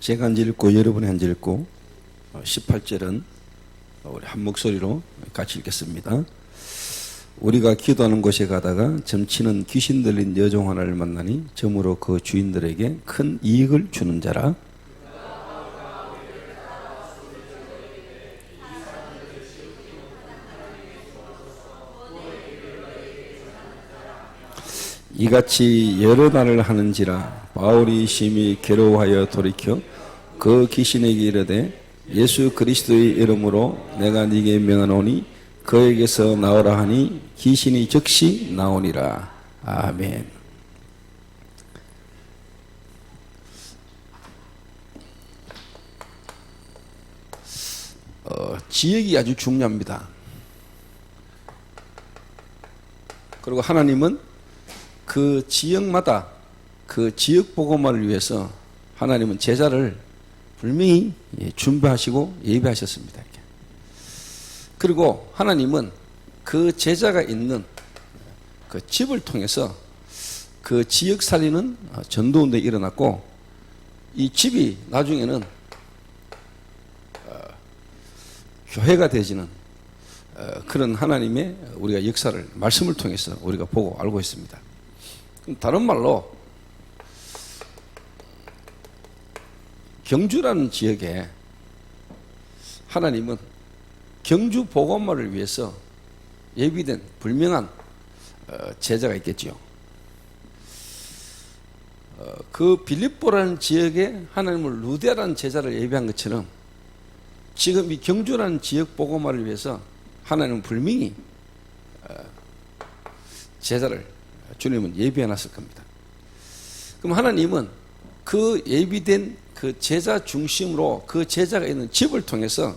제가 한 절 읽고 여러분이 한 절 읽고 18절은 우리 한 목소리로 같이 읽겠습니다. 우리가 기도하는 곳에 가다가 점치는 귀신 들린 여종 하나를 만나니 점으로 그 주인들에게 큰 이익을 주는 자라. 이같이 여러 날을 하는지라 바울이 심히 괴로워하여 돌이켜 그 귀신에게 이르되 예수 그리스도의 이름으로 내가 네게 명하노니 그에게서 나오라 하니 귀신이 즉시 나오니라. 아멘. 지역이 아주 중요합니다. 그리고 하나님은 그 지역마다 그 지역 복음화를 위해서 하나님은 제자를 분명히 준비하시고 예비하셨습니다. 이렇게. 그리고 하나님은 그 제자가 있는 그 집을 통해서 그 지역 살리는 전도운동이 일어났고, 이 집이 나중에는 교회가 되지는 그런 하나님의 우리가 역사를 말씀을 통해서 우리가 보고 알고 있습니다. 다른 말로 경주라는 지역에 하나님은 경주 복음화를 위해서 예비된 분명한 제자가 있겠지요. 그 빌립보라는 지역에 하나님은 루데라는 제자를 예비한 것처럼 지금 이 경주라는 지역 복음화를 위해서 하나님은 분명히 제자를 주님은 예비해 놨을 겁니다. 그럼 하나님은 그 예비된 그 제자 중심으로 그 제자가 있는 집을 통해서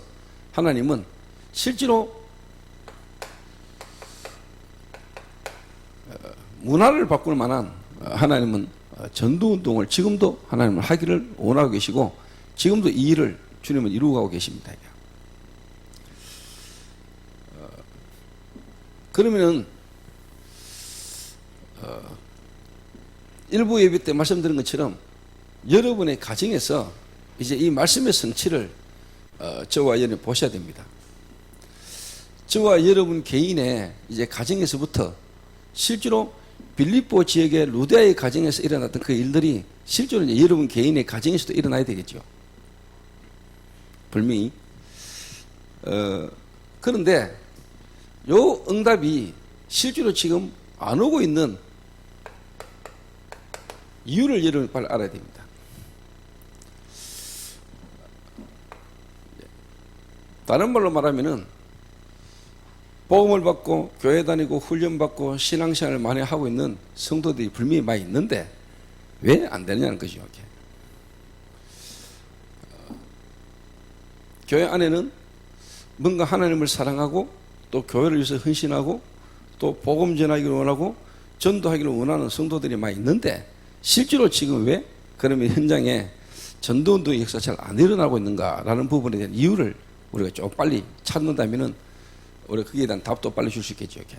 하나님은 실제로 문화를 바꿀 만한 하나님은 전도운동을 지금도 하나님은 하기를 원하고 계시고 지금도 이 일을 주님은 이루고 가고 계십니다. 그러면은 일부 예배 때 말씀드린 것처럼 여러분의 가정에서 이제 이 말씀의 성취를 저와 여러분이 보셔야 됩니다. 저와 여러분 개인의 이제 가정에서부터 실제로 빌립보 지역의 루데아의 가정에서 일어났던 그 일들이 실제로 이제 여러분 개인의 가정에서도 일어나야 되겠죠. 분명히. 그런데 요 응답이 실제로 지금 안 오고 있는 이유를 여러분이 빨리 알아야 됩니다. 다른 말로 말하면은 복음을 받고 교회 다니고 훈련 받고 신앙생활을 많이 하고 있는 성도들이 분명히 많이 있는데 왜 안 되느냐는 것이죠. 교회 안에는 뭔가 하나님을 사랑하고 또 교회를 위해서 헌신하고 또 복음 전하기를 원하고 전도하기를 원하는 성도들이 많이 있는데 실제로 지금 왜 그러면 현장에 전도운동의 역사가 잘 안 일어나고 있는가라는 부분에 대한 이유를 우리가 좀 빨리 찾는다면은 우리가 거기에 대한 답도 빨리 줄 수 있겠죠. 이렇게.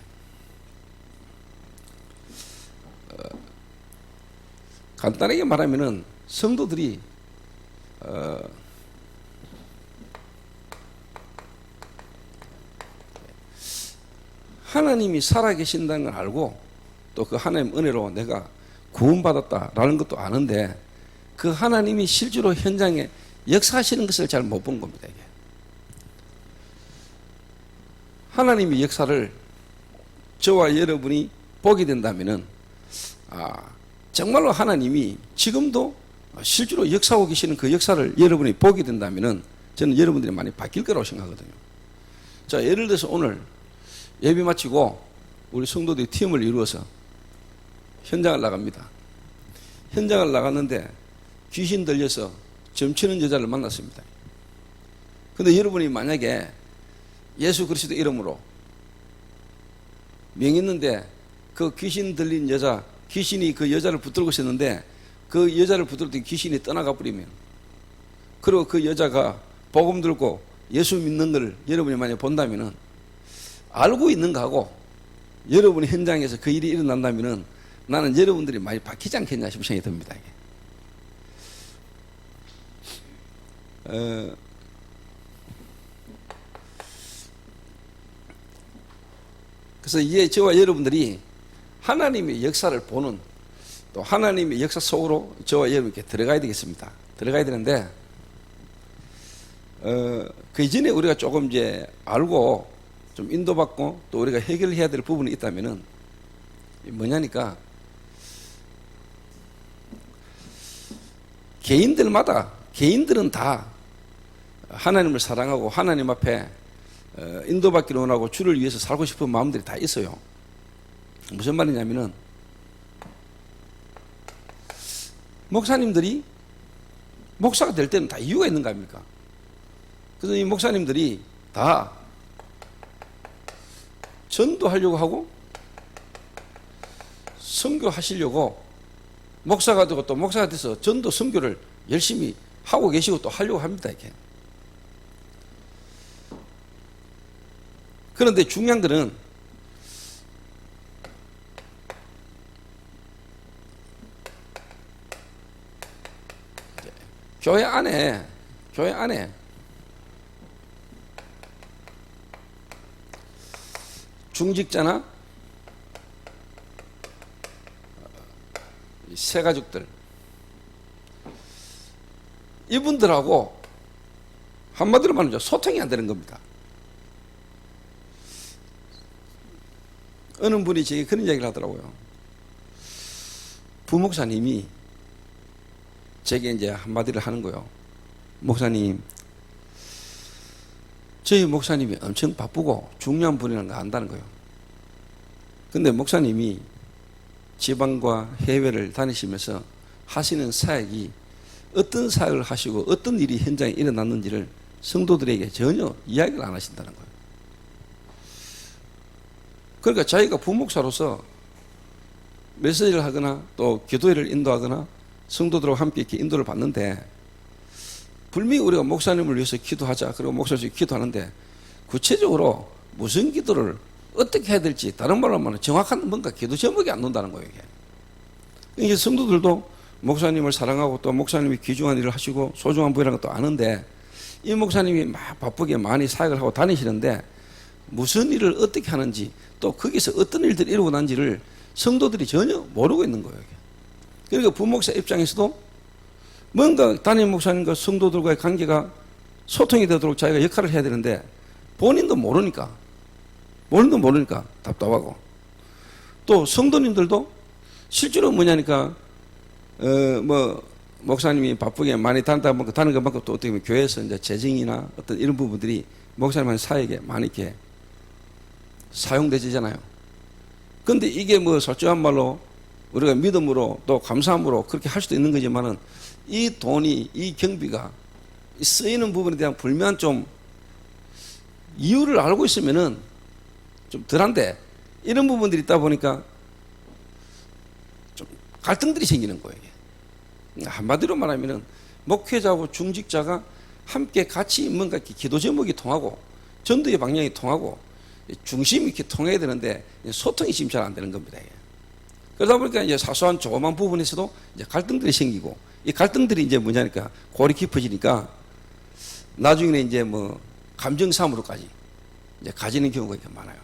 간단하게 말하면은 성도들이 하나님이 살아계신다는 걸 알고 또 그 하나님 은혜로 내가 구원받았다라는 것도 아는데 그 하나님이 실제로 현장에 역사하시는 것을 잘 못 본 겁니다. 이게. 하나님의 역사를 저와 여러분이 보게 된다면은 정말로 하나님이 지금도 실제로 역사하고 계시는 그 역사를 여러분이 보게 된다면은 저는 여러분들이 많이 바뀔 거라고 생각하거든요. 자, 예를 들어서 오늘 예배 마치고 우리 성도들이 팀을 이루어서 현장을 나갑니다. 현장을 나갔는데 귀신 들려서 점치는 여자를 만났습니다. 근데 여러분이 만약에 예수 그리스도 이름으로 명했는데 그 귀신 들린 여자, 귀신이 그 여자를 붙들고 있었는데 그 여자를 붙들었더니 귀신이 떠나가 버리면, 그리고 그 여자가 복음 들고 예수 믿는 걸 여러분이 만약 본다면은 알고 있는 거하고 여러분이 현장에서 그 일이 일어난다면은 나는 여러분들이 많이 바뀌지 않겠냐 싶은 생각이 듭니다. 그래서 이제 저와 여러분들이 하나님의 역사를 보는, 또 하나님의 역사 속으로 저와 여러분께 들어가야 되겠습니다. 들어가야 되는데, 그 이전에 우리가 조금 이제 알고 좀 인도받고 또 우리가 해결해야 될 부분이 있다면은 뭐냐니까, 개인들은 다 하나님을 사랑하고 하나님 앞에 인도받기를 원하고 주를 위해서 살고 싶은 마음들이 다 있어요. 무슨 말이냐면은, 목사님들이 목사가 될 때는 다 이유가 있는 거 아닙니까? 그래서 이 목사님들이 다 전도하려고 하고 선교하시려고 목사가 되고 또 목사가 돼서 전도 선교를 열심히 하고 계시고 또 하려고 합니다. 이렇게. 그런데 중요한 거는 교회 안에 중직자나 새가족들, 이분들하고 한마디로 말하면 소통이 안 되는 겁니다. 어느 분이 제게 그런 이야기를 하더라고요. 부목사님이 제게 이제 한마디를 하는 거예요. 목사님, 저희 목사님이 엄청 바쁘고 중요한 분이라는 거 안다는 거예요. 근데 목사님이 지방과 해외를 다니시면서 하시는 사역이 어떤 사역을 하시고 어떤 일이 현장에 일어났는지를 성도들에게 전혀 이야기를 안 하신다는 거예요. 그러니까 자기가 부목사로서 메시지를 하거나 또 기도회를 인도하거나 성도들과 함께 이렇게 인도를 받는데, 분명히 우리가 목사님을 위해서 기도하자, 그리고 목사를 위해서 기도하는데 구체적으로 무슨 기도를 어떻게 해야 될지, 다른 말로 하면 정확한 뭔가 기도 제목이 안 나온다는 거예요. 이게 성도들도 목사님을 사랑하고 또 목사님이 귀중한 일을 하시고 소중한 분이라는 것도 아는데, 이 목사님이 막 바쁘게 많이 사역을 하고 다니시는데 무슨 일을 어떻게 하는지, 또 거기서 어떤 일들이 일어나고 난지를 성도들이 전혀 모르고 있는 거예요. 그러니까 부목사 입장에서도 뭔가 담임 목사님과 성도들과의 관계가 소통이 되도록 자기가 역할을 해야 되는데 본인도 모르니까 답답하고, 또 성도님들도 실제로 뭐냐니까 목사님이 바쁘게 많이 다는 것만큼 또 어떻게 보면 교회에서 이제 재정이나 어떤 이런 부분들이 목사님한테 사역에 많이 이렇게 사용되잖아요. 근데 이게 뭐 솔직한 말로 우리가 믿음으로 또 감사함으로 그렇게 할 수도 있는 거지만은, 이 돈이, 이 경비가 쓰이는 부분에 대한 불명한 좀 이유를 알고 있으면은 좀 덜한데, 이런 부분들이 있다 보니까 좀 갈등들이 생기는 거예요. 한마디로 말하면은 목회자하고 중직자가 함께 같이 뭔가 이렇게 기도 제목이 통하고 전도의 방향이 통하고 중심이 이렇게 통해야 되는데 소통이 지금 잘 안 되는 겁니다. 그러다 보니까 이제 사소한 조그만 부분에서도 이제 갈등들이 생기고, 이 갈등들이 이제 뭐냐니까 골이 깊어지니까 나중에는 이제 뭐 감정싸움으로까지 이제 가지는 경우가 이렇게 많아요.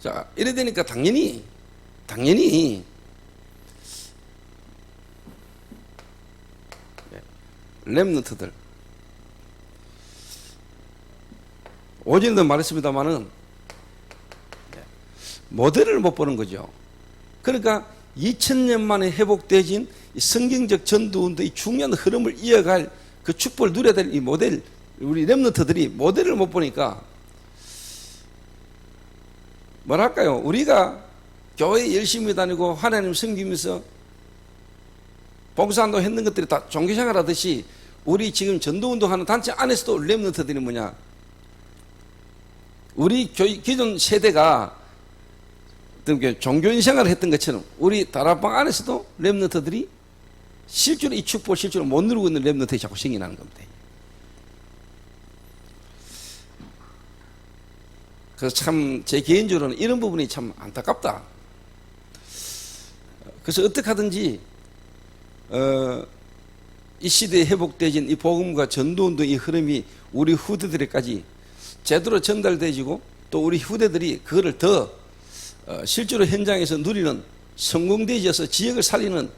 자, 이래 되니까 당연히 렘넌트들, 오전에도 말했습니다만은 모델을 못 보는 거죠. 그러니까 2000년 만에 회복되진 성경적 전도운동의 중요한 흐름을 이어갈 그 축복을 누려야 될 이 모델, 우리 렘넌트들이 모델을 못 보니까 뭐랄까요, 우리가 교회 열심히 다니고 하나님 섬기면서 봉사운동 했는 것들이 다 종교생활 하듯이 우리 지금 전도운동하는 단체 안에서도 렘넌트들이 뭐냐, 우리 기존 세대가 종교인 생활을 했던 것처럼 우리 다락방 안에서도 렘넌트들이 실제로 이 축복을 실제로 못 누리고 있는 렘넌트들이 자꾸 생겨나는 겁니다. 그래서 참 제 개인적으로는 이런 부분이 참 안타깝다. 그래서 어떻게 하든지 이 시대에 회복되어진 이 복음과 전도운동 이 흐름이 우리 후대들에까지 제대로 전달되어지고 또 우리 후대들이 그거를 더 실제로 현장에서 누리는 성공되어져서 지역을 살리는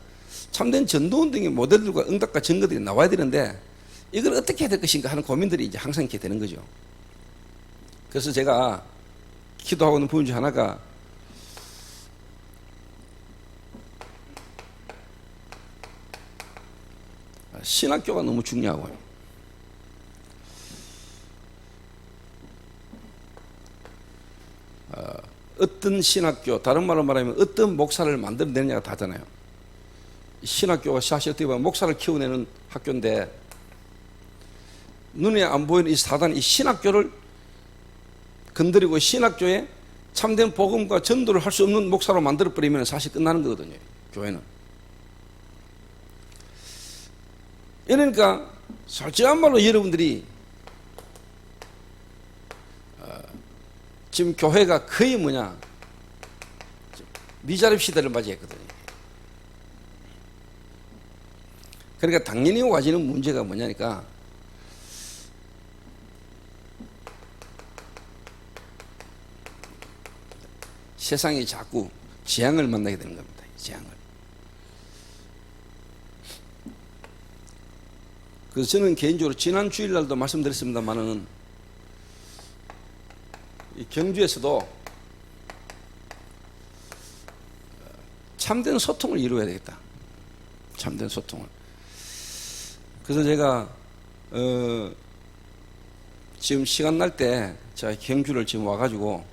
참된 전도운동의 모델들과 응답과 증거들이 나와야 되는데 이걸 어떻게 해야 될 것인가 하는 고민들이 이제 항상 이렇게 되는 거죠. 그래서 제가 기도하고 있는 부분 중 하나가 신학교가 너무 중요하고요. 어떤 신학교, 다른 말로 말하면 어떤 목사를 만들어내느냐가 다잖아요. 신학교가 사실 어떻게 보면 목사를 키워내는 학교인데 눈에 안 보이는 이 사단, 이 신학교를 건드리고 신학교에 참된 복음과 전도를 할 수 없는 목사로 만들어버리면 사실 끝나는 거거든요. 교회는. 이러니까 솔직한 말로 여러분들이 지금 교회가 거의 뭐냐 미자립 시대를 맞이했거든요. 그러니까 당연히 와지는 문제가 뭐냐니까 세상이 자꾸 재앙을 만나게 되는 겁니다. 재앙을. 그래서 저는 개인적으로 지난 주일날도 말씀드렸습니다만은 이 경주에서도 참된 소통을 이루어야 되겠다. 참된 소통을. 그래서 제가 지금 시간 날 때 제가 경주를 지금 와가지고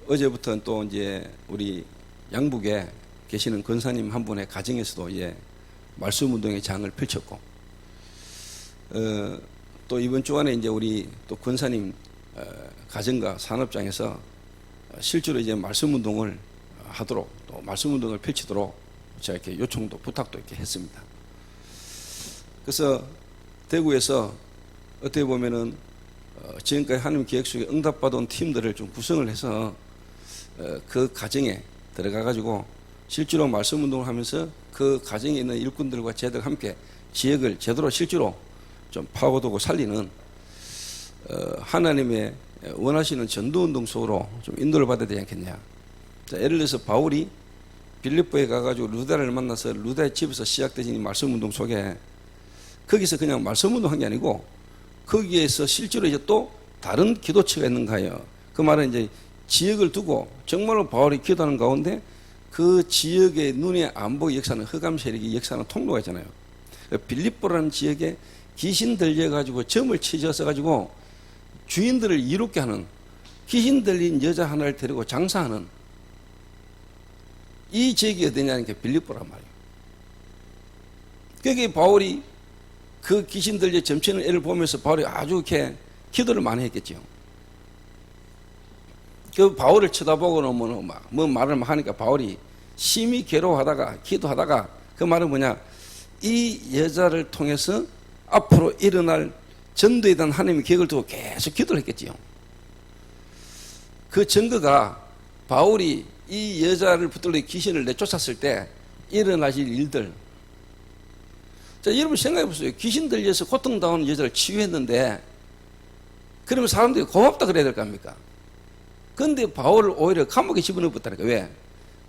어제부터는 또 이제 우리 양북에 계시는 권사님 한 분의 가정에서도 이제 말씀 운동의 장을 펼쳤고 또 이번 주간에 이제 우리 또 권사님 가정과 산업장에서 실제로 이제 말씀 운동을 하도록 또 말씀 운동을 펼치도록 제가 이렇게 요청도 부탁도 이렇게 했습니다. 그래서 대구에서 어떻게 보면은 지금까지 하나님 계획 속에 응답받은 팀들을 좀 구성을 해서 그 가정에 들어가 가지고 실제로 말씀 운동을 하면서 그 가정에 있는 일꾼들과 저희들 함께 지역을 제대로 실제로 좀 파고두고 살리는 하나님의 원하시는 전도운동 속으로 좀 인도를 받아야 되지 않겠냐. 자, 예를 들어서 바울이 빌립보에 가가지고 루다를 만나서 루다의 집에서 시작되진 이 말씀 운동 속에 거기서 그냥 말씀 운동한 게 아니고 거기에서 실제로 이제 또 다른 기도처가 있는가요. 그 말은 이제 지역을 두고 정말로 바울이 기도하는 가운데 그 지역의 눈에 안 보이는 역사는 흑암 세력이 역사는 통로가 있잖아요. 빌립보라는 지역에 귀신 들려가지고 점을 치셔서 가지고 주인들을 이롭게 하는 귀신 들린 여자 하나를 데리고 장사하는 이 지역이 어디냐는 게 빌립보란 말이에요. 거기 바울이 그 귀신 들려 점치는 애를 보면서 바울이 아주 이렇게 기도를 많이 했겠죠. 그 바울을 쳐다보고는 뭐 말을 하니까 바울이 심히 괴로워하다가 기도하다가 그 말은 뭐냐, 이 여자를 통해서 앞으로 일어날 전도에 대한 하나님의 계획을 두고 계속 기도를 했겠지요. 그 증거가 바울이 이 여자를 붙들러 귀신을 내쫓았을 때 일어나실 일들. 자, 여러분 생각해 보세요. 귀신 들려서 고통당하는 여자를 치유했는데 그러면 사람들이 고맙다 그래야 될 거 아닙니까? 그런데 바울을 오히려 감옥에 집어넣었다니까. 왜?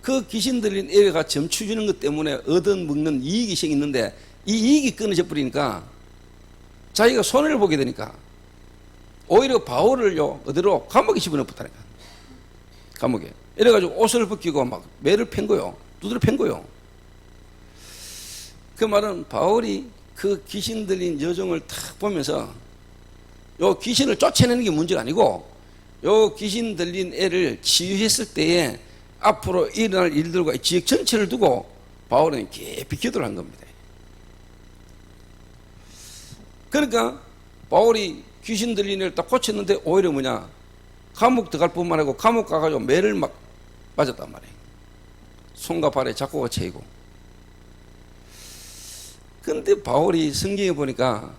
그 귀신 들린 애가 점추 주는 것 때문에 얻어먹는 이익이 생기는데 이 이익이 끊어져 버리니까 자기가 손해를 보게 되니까 오히려 바울을요 어디로 감옥에 집어넣었다니까. 감옥에. 이래가지고 옷을 벗기고 막 매를 팬 거요. 두드려 팬 거요. 그 말은 바울이 그 귀신 들린 여종을 탁 보면서 요 귀신을 쫓아내는 게 문제가 아니고 요 귀신 들린 애를 치유했을 때에 앞으로 일어날 일들과 지역 전체를 두고 바울은 깊이 기도를 한 겁니다. 그러니까 바울이 귀신 들린 애를 딱 고쳤는데 오히려 뭐냐, 감옥 들어갈 뿐만 아니고 감옥 가가지고 매를 막 맞았단 말이에요. 손과 발에 잡고가 채이고. 근데 바울이 성경에 보니까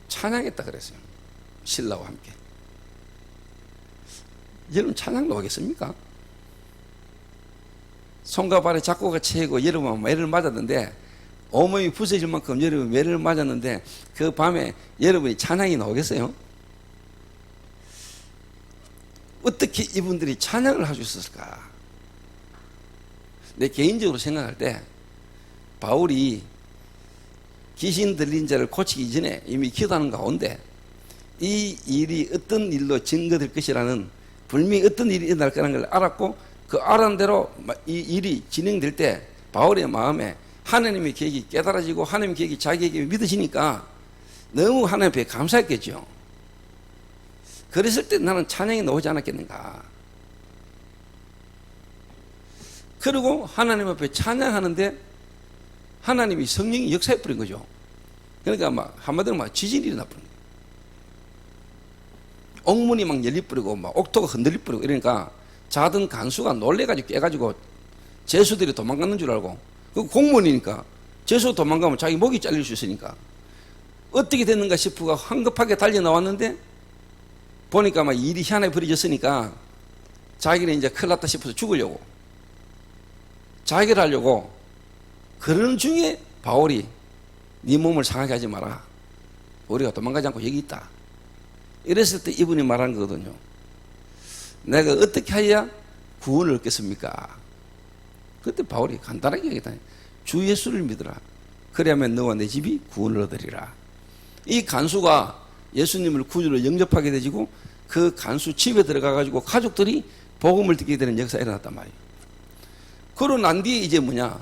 찬양했다 그랬어요. 신라와 함께. 여러분 찬양 나오겠습니까? 손과 발에 잡고가 채고 여러분 매를 맞았는데 온몸이 부서질 만큼 여러분 매를 맞았는데 그 밤에 여러분이 찬양이 나오겠어요? 어떻게 이분들이 찬양을 할 수 있었을까? 내 개인적으로 생각할 때 바울이 귀신 들린 자를 고치기 전에 이미 기도하는 가운데 이 일이 어떤 일로 증거될 것이라는 분명히 어떤 일이 일어날 거라는 걸 알았고 그 알은 대로 이 일이 진행될 때 바울의 마음에 하나님의 계획이 깨달아지고 하나님의 계획이 자기에게 믿어지니까 너무 하나님 앞에 감사했겠죠. 그랬을 때 나는 찬양이 나오지 않았겠는가. 그리고 하나님 앞에 찬양하는데 하나님이 성령이 역사해 버린 거죠. 그러니까 막 한마디로 막 지진이 일어나 버린 거예요. 옥문이 막 열리버리고 막 옥토가 흔들리버리고 이러니까 자던 간수가 놀래가지고 깨가지고 죄수들이 도망갔는 줄 알고 그 공무원이니까 죄수 도망가면 자기 목이 잘릴 수 있으니까 어떻게 됐는가 싶어가 황급하게 달려 나왔는데 보니까 막 일이 희한하게 벌어졌으니까 자기는 이제 큰일 났다 싶어서 죽으려고 자기를 하려고 그러는 중에 바울이 네 몸을 상하게 하지 마라. 우리가 도망가지 않고 여기 있다. 이랬을 때 이분이 말한 거거든요. 내가 어떻게 해야 구원을 얻겠습니까? 그때 바울이 간단하게 얘기했다. 주 예수를 믿으라. 그래야만 너와 내 집이 구원을 얻으리라. 이 간수가 예수님을 구주로 영접하게 되지고 그 간수 집에 들어가가지고 가족들이 복음을 듣게 되는 역사가 일어났단 말이에요. 그러고 난 뒤에 이제 뭐냐?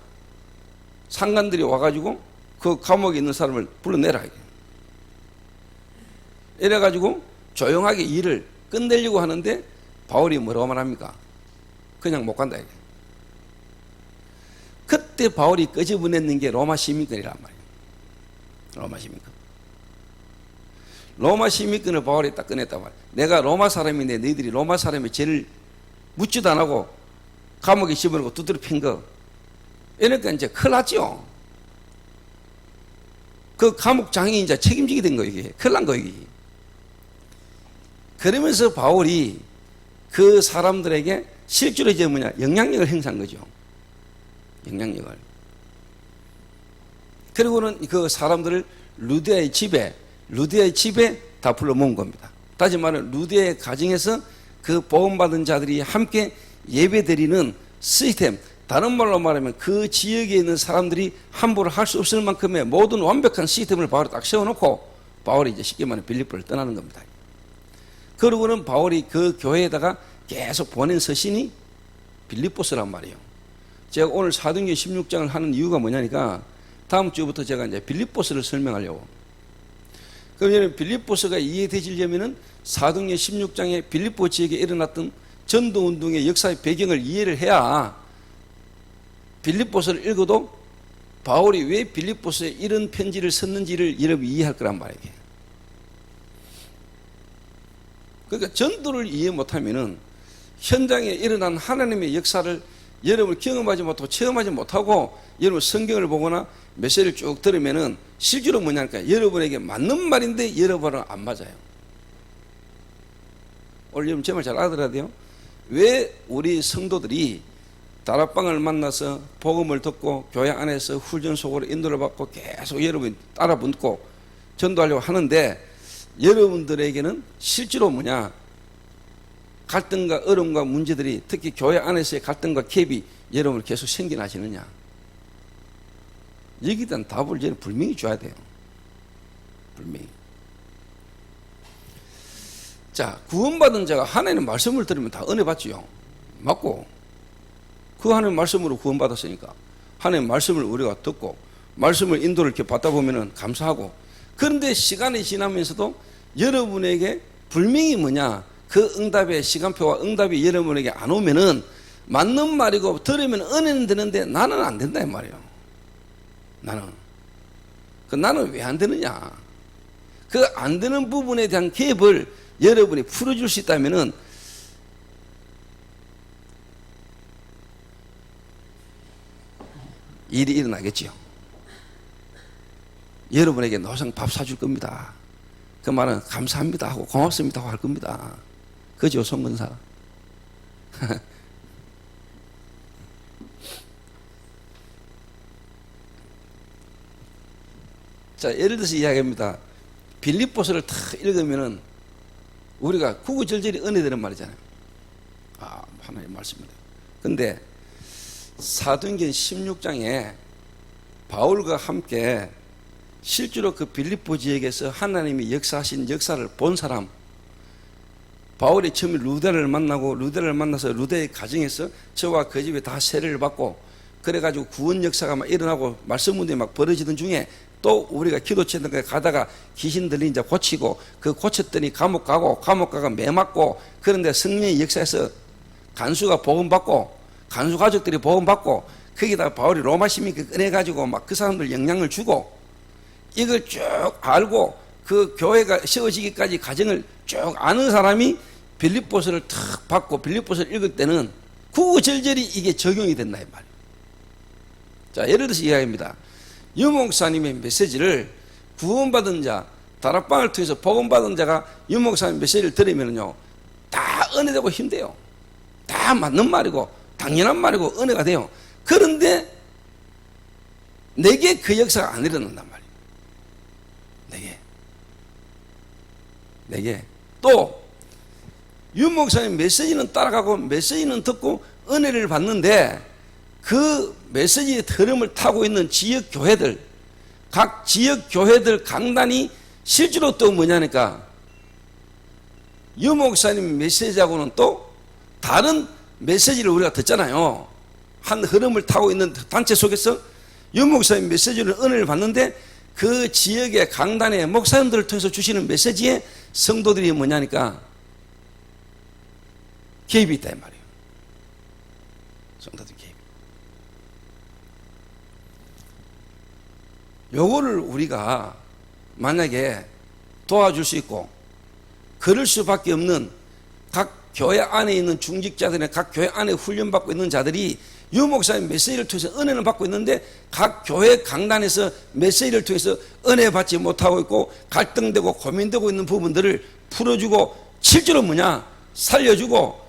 상관들이 와가지고 그 감옥에 있는 사람을 불러내라. 이래가지고 조용하게 일을 끝내려고 하는데 바울이 뭐라고 말합니까? 그냥 못 간다. 그때 바울이 끄집어냈는 게 로마 시민권이란 말이에요. 로마 시민권. 로마 시민권을 바울이 딱 꺼냈단 말이에요. 내가 로마 사람인데 너희들이 로마 사람의 죄를 묻지도 안 하고 감옥에 집어넣고 두드려 핀 거. 이러니까 이제 큰일 났죠. 그 감옥장이 이제 책임지게 된 거예요. 이게. 큰일 난 거예요. 이게. 그러면서 바울이 그 사람들에게 실제로 이제 뭐냐, 영향력을 행사한 거죠. 영향력을. 그리고는 그 사람들을 루디아의 집에 다 불러 모은 겁니다. 다시 말하면 루디아의 가정에서 그 복음받은 자들이 함께 예배드리는 시스템, 다른 말로 말하면 그 지역에 있는 사람들이 함부로 할 수 없을 만큼의 모든 완벽한 시스템을 바울이 딱 세워놓고 바울이 이제 쉽게 말하면 빌립보를 떠나는 겁니다. 그러고는 바울이 그 교회에다가 계속 보낸 서신이 빌립보서란 말이에요. 제가 오늘 사도행전 16장을 하는 이유가 뭐냐니까 다음 주부터 제가 이제 빌립보서를 설명하려고. 그러면 빌립보서가 이해되시려면은 사도행전 16장에 빌립보 지역에 일어났던 전도운동의 역사의 배경을 이해를 해야 빌립보서를 읽어도 바울이 왜 빌립보서에 이런 편지를 썼는지를 여러분이 이해할 거란 말이에요. 그러니까 전도를 이해 못하면은 현장에 일어난 하나님의 역사를 여러분이 경험하지 못하고 체험하지 못하고 여러분 성경을 보거나 메시지를 쭉 들으면은 실제로 뭐냐니까 여러분에게 맞는 말인데 여러분은 안 맞아요. 오늘 여러분 제 말 잘 알아들어야 돼요. 왜 우리 성도들이 다락방을 만나서 복음을 듣고 교회 안에서 훈련 속으로 인도를 받고 계속 여러분이 따라 붙고 전도하려고 하는데 여러분들에게는 실제로 뭐냐, 갈등과 어려움과 문제들이 특히 교회 안에서의 갈등과 갭이 여러분을 계속 생겨나시느냐, 여기에 대한 답을 여러분 분명히 줘야 돼요. 분명히. 자, 구원받은 자가 하나님의 말씀을 들으면 다 은혜 받지요. 맞고, 그 하나님의 말씀으로 구원받았으니까 하나님의 말씀을 우리가 듣고 말씀을 인도를 이렇게 받다 보면은 감사하고, 그런데 시간이 지나면서도 여러분에게 분명히 뭐냐, 그 응답의 시간표와 응답이 여러분에게 안 오면은 맞는 말이고 들으면 은혜는 되는데 나는 안 된다 이 말이에요. 나는 왜 안 되느냐, 그 안 되는 부분에 대한 갭을 여러분이 풀어줄 수 있다면은 일이 일어나겠지요. 여러분에게 노상 밥 사줄 겁니다. 그 말은 감사합니다 하고 고맙습니다 하고 할 겁니다. 그죠, 송근사? 자, 예를 들어서 이야기합니다. 빌립보서를 탁 읽으면은 우리가 구구절절히 은혜되는 말이잖아요. 아, 하나님 말씀입니다. 근데 사도행전 16장에 바울과 함께 실제로 그 빌립보 지역에서 하나님이 역사하신 역사를 본 사람, 바울이 처음에 루데를 만나서 루데의 가정에서 저와 그 집에 다 세례를 받고 그래가지고 구원 역사가 막 일어나고 말씀 문제 막 벌어지던 중에 또 우리가 기도체는 가다가 귀신 들린 자 고치고 그 고쳤더니 감옥 가가 매 맞고 그런데 성령의 역사에서 간수가 복음 받고 간수 가족들이 복음 받고 거기다 바울이 로마 시민께 꺼내가지고 막 그 사람들 영향을 주고 이걸 쭉 알고 그 교회가 세워지기까지 과정을 쭉 아는 사람이 빌립보서를 탁 받고 빌립보서를 읽을 때는 구구절절히 이게 적용이 된다 이 말이에요. 자, 예를 들어서 이야기합니다. 유목사님의 메시지를 구원받은 자, 다락방을 통해서 복음받은 자가 유목사님 메시지를 들으면요 다 은혜되고 힘돼요. 다 맞는 말이고 당연한 말이고 은혜가 돼요. 그런데 내게 그 역사가 안 일어난단 말이에요. 내게 또 유목사님 메시지는 따라가고 메시지는 듣고 은혜를 받는데 그 메시지의 흐름을 타고 있는 지역 교회들, 각 지역 교회들 강단이 실제로 또 뭐냐니까 유목사님 메시지하고는 또 다른 메시지를 우리가 듣잖아요. 한 흐름을 타고 있는 단체 속에서 유목사님 메시지를 은혜를 받는데 그 지역의 강단의 목사님들을 통해서 주시는 메시지에 성도들이 뭐냐니까 개입이 있다 이 말이에요. 성도들 개입. 요거를 우리가 만약에 도와줄 수 있고 그럴 수밖에 없는 각 교회 안에 있는 중직자들이나 각 교회 안에 훈련받고 있는 자들이 유목사님 메시지를 통해서 은혜를 받고 있는데 각 교회 강단에서 메시지를 통해서 은혜 받지 못하고 있고 갈등되고 고민되고 있는 부분들을 풀어주고 실제로 뭐냐 살려주고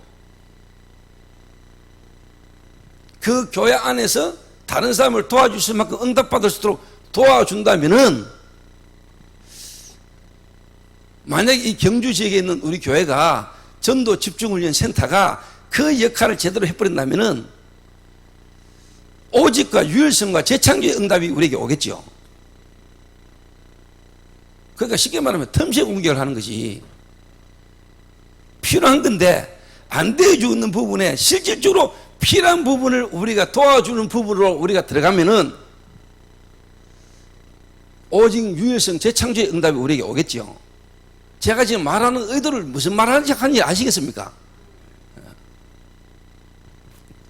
그 교회 안에서 다른 사람을 도와줄 만큼 응답받을 수 있도록 도와준다면은 만약에 이 경주 지역에 있는 우리 교회가 전도 집중훈련 센터가 그 역할을 제대로 해버린다면은 오직과 유일성과 재창조의 응답이 우리에게 오겠죠. 그러니까 쉽게 말하면 틈새 공격을 하는 것이 필요한 건데 안 되어주고 있는 부분에 실질적으로 필요한 부분을 우리가 도와주는 부분으로 우리가 들어가면은 오직 유일성 재창조의 응답이 우리에게 오겠죠. 제가 지금 말하는 의도를 무슨 말하는지 아시겠습니까?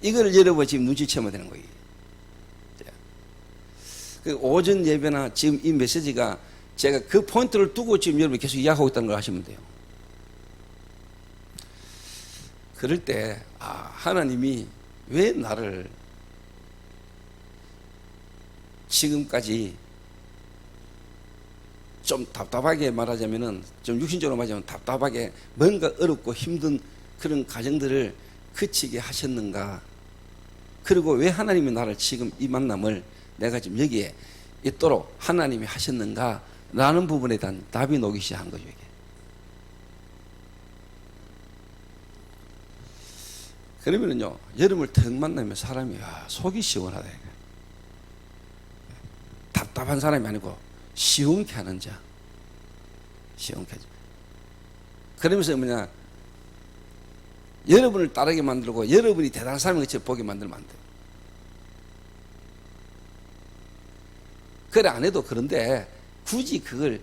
이걸 여러분 지금 눈치채면 되는 거예요. 그 오전 예배나 지금 이 메시지가 제가 그 포인트를 두고 지금 여러분이 계속 이야기하고 있다는 걸 아시면 돼요. 그럴 때 하나님이 왜 나를 지금까지 좀 답답하게 말하자면은 좀 육신적으로 말하자면 답답하게 뭔가 어렵고 힘든 그런 가정들을 그치게 하셨는가? 그리고 왜 하나님이 나를 지금 이 만남을 내가 지금 여기에 있도록 하나님이 하셨는가? 라는 부분에 대한 답이 오기 시작한 거죠, 이게. 그러면은요, 여름을 턱 만나면 사람이 속이 시원하다. 답답한 사람이 아니고 시원케 하는 자. 시원케 하죠. 그러면서 뭐냐, 여러분을 따르게 만들고 여러분이 대단한 사람인 것처럼 보게 만들면 안 돼요. 그래 안 해도 그런데 굳이 그걸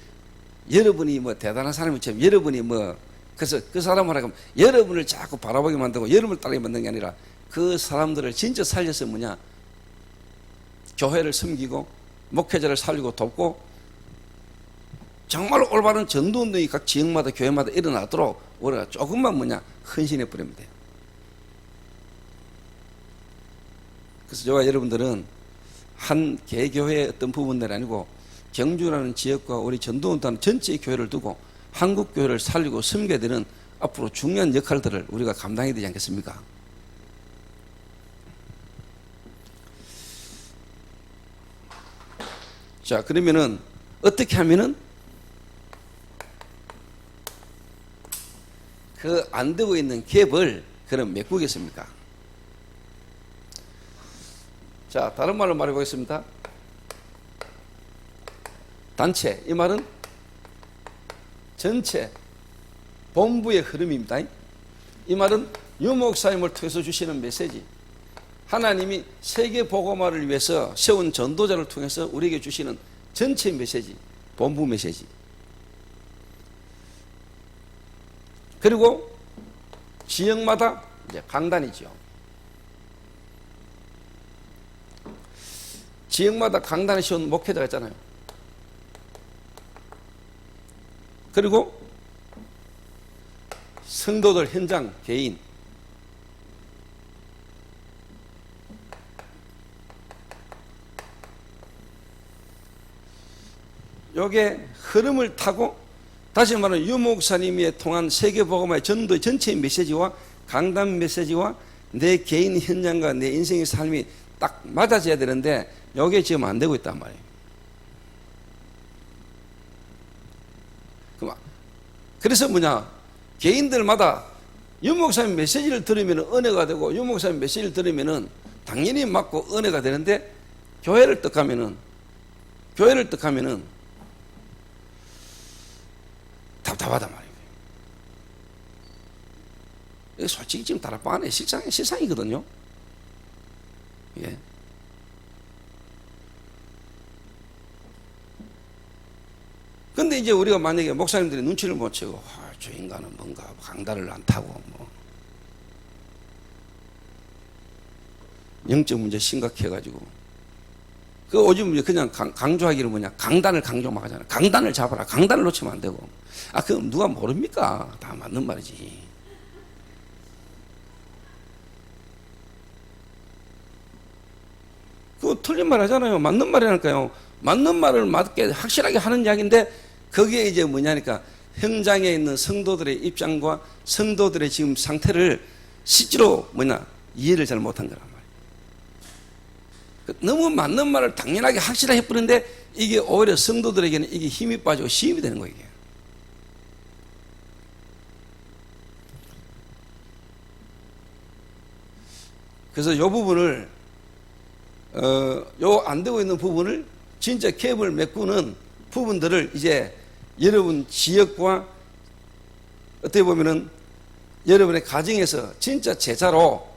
여러분이 뭐 대단한 사람처럼 여러분이 뭐 그래서 그 사람을 하면 여러분을 자꾸 바라보게 만들고 여러분을 따르게 만드는 게 아니라 그 사람들을 진짜 살려서 뭐냐 교회를 섬기고 목회자를 살리고 돕고 정말 올바른 전도운동이 각 지역마다 교회마다 일어나도록 우리가 조금만 뭐냐 헌신해 버리면 돼요. 그래서 저와 여러분들은 한 개교회의 어떤 부분들이 아니고 경주라는 지역과 우리 전도운동 전체의 교회를 두고 한국 교회를 살리고 섬겨야 되는 앞으로 중요한 역할들을 우리가 감당해야 되지 않겠습니까? 자, 그러면은 어떻게 하면은 그 안 되고 있는 갭을 그럼 메꾸겠습니까? 자, 다른 말로 말해 보겠습니다. 단체, 이 말은 전체 본부의 흐름입니다. 이 말은 유 목사님을 통해서 주시는 메시지, 하나님이 세계 복음화를 위해서 세운 전도자를 통해서 우리에게 주시는 전체 메시지, 본부 메시지. 그리고 지역마다 이제 강단이죠. 지역마다 강단에 세운 목회자가 있잖아요. 그리고 성도들 현장 개인, 요게 흐름을 타고, 다시 말하면 유 목사님이 통한 세계복음화의 전도의 전체의 메시지와 강단 메시지와 내 개인 현장과 내 인생의 삶이 딱 맞아져야 되는데 요게 지금 안 되고 있단 말이에요. 그래서 뭐냐, 개인들마다 유 목사님 메시지를 들으면 은혜가 되고, 유 목사님 메시지를 들으면 당연히 맞고 은혜가 되는데, 교회를 떡하면은 답답하단 말이에요. 이게 솔직히 지금 다락방 안에 실상이거든요. 예. 근데 이제 우리가 만약에 목사님들이 눈치를 못 채고, 저 인간은 뭔가 강단을 안 타고, 뭐, 영적 문제 심각해가지고, 그 요즘 그냥 강조하기를 뭐냐, 강단을 강조만 하잖아요. 강단을 잡아라. 강단을 놓치면 안 되고. 그럼 누가 모릅니까? 다 맞는 말이지. 그거 틀린 말 하잖아요. 맞는 말이라니까요. 맞는 말을 맞게 확실하게 하는 이야기인데, 거기에 이제 뭐냐니까, 현장에 있는 성도들의 입장과 성도들의 지금 상태를 실제로 이해를 잘 못한 거란 말이에요. 너무 맞는 말을 당연하게 확실하게 해버리는데, 이게 오히려 성도들에게는 이게 힘이 빠지고 시험이 되는 거예요. 이게. 그래서 요 부분을, 요 안 되고 있는 부분을 진짜 캡을 메꾸는 부분들을 이제 여러분 지역과 어떻게 보면은 여러분의 가정에서 진짜 제자로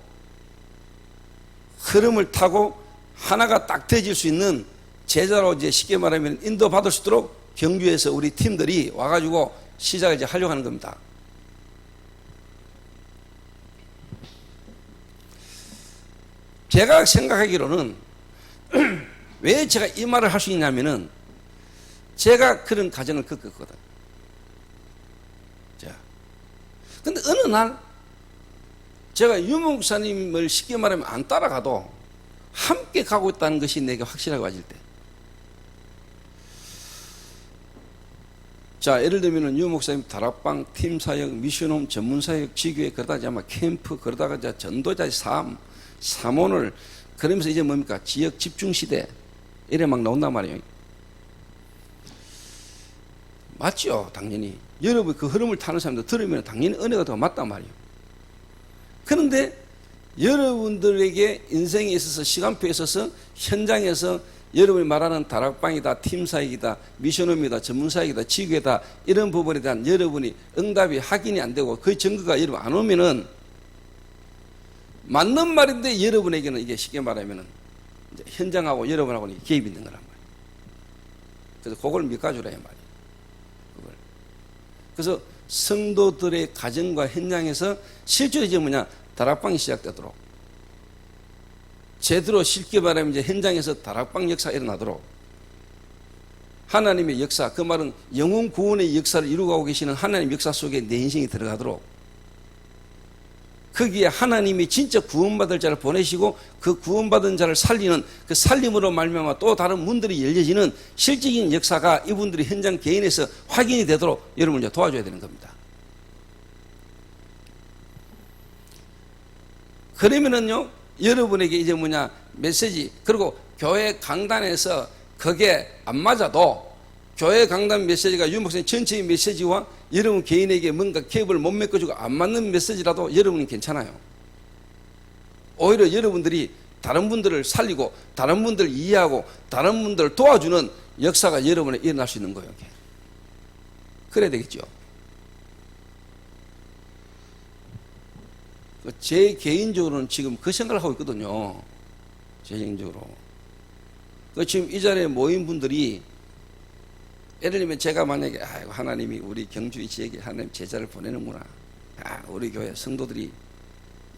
흐름을 타고 하나가 딱 되어질 수 있는 제자로 이제 쉽게 말하면 인도받을 수 있도록 경주에서 우리 팀들이 와가지고 시작을 이제 하려고 하는 겁니다. 제가 생각하기로는 왜 제가 이 말을 할 수 있냐면은 제가 그런 과정을 겪었거든. 자, 근데 어느 날 제가 유 목사님을 쉽게 말하면 안 따라가도 함께 가고 있다는 것이 내게 확실하게 와질 때. 자, 예를 들면은 유 목사님 다락방, 팀 사역, 미션홈, 전문 사역, 지교회, 그러다가 이제 아마 캠프, 그러다가 이제 전도자의 삶, 사모를, 그러면서 이제 뭡니까? 지역 집중 시대, 이래 막 나온단 말이에요. 맞죠? 당연히. 여러분 그 흐름을 타는 사람들 들으면 당연히 은혜가 더 맞단 말이에요. 그런데 여러분들에게 인생에 있어서, 시간표에 있어서, 현장에서 여러분이 말하는 다락방이다, 팀사역이다, 미션홈이다, 전문사역이다, 지교회다, 이런 부분에 대한 여러분이 응답이 확인이 안 되고 그 증거가 여러분 안 오면은 맞는 말인데 여러분에게는 이게 쉽게 말하면은 이제 현장하고 여러분하고는 개입이 있는 거란 말이에요. 그래서 그걸 믿어주라 이 말이에요. 그걸. 그래서 성도들의 가정과 현장에서 실제로 이제 다락방이 시작되도록, 제대로 쉽게 말하면 이제 현장에서 다락방 역사가 일어나도록, 하나님의 역사, 그 말은 영혼 구원의 역사를 이루고 계시는 하나님의 역사 속에 내 인생이 들어가도록, 거기에 하나님이 진짜 구원받을 자를 보내시고 그 구원받은 자를 살리는, 그 살림으로 말미암아 또 다른 문들이 열려지는 실질적인 역사가 이분들이 현장 개인에서 확인이 되도록 여러분을 이제 도와줘야 되는 겁니다. 그러면은요, 여러분에게 이제 메시지, 그리고 교회 강단에서 그게 안 맞아도 교회 강단 메시지가 유 목사님 전체의 메시지와 여러분 개인에게 뭔가 캡을 못 메꿔주고 안 맞는 메시지라도 여러분은 괜찮아요. 오히려 여러분들이 다른 분들을 살리고 다른 분들을 이해하고 다른 분들을 도와주는 역사가 여러분에 일어날 수 있는 거예요. 그래야 되겠죠. 제 개인적으로는 지금 그 생각을 하고 있거든요. 제 개인적으로. 지금 이 자리에 모인 분들이 예를 들면 제가 만약에 아이고 하나님이 우리 경주 이 지역에 하나님 제자를 보내는구나. 아, 우리 교회 성도들이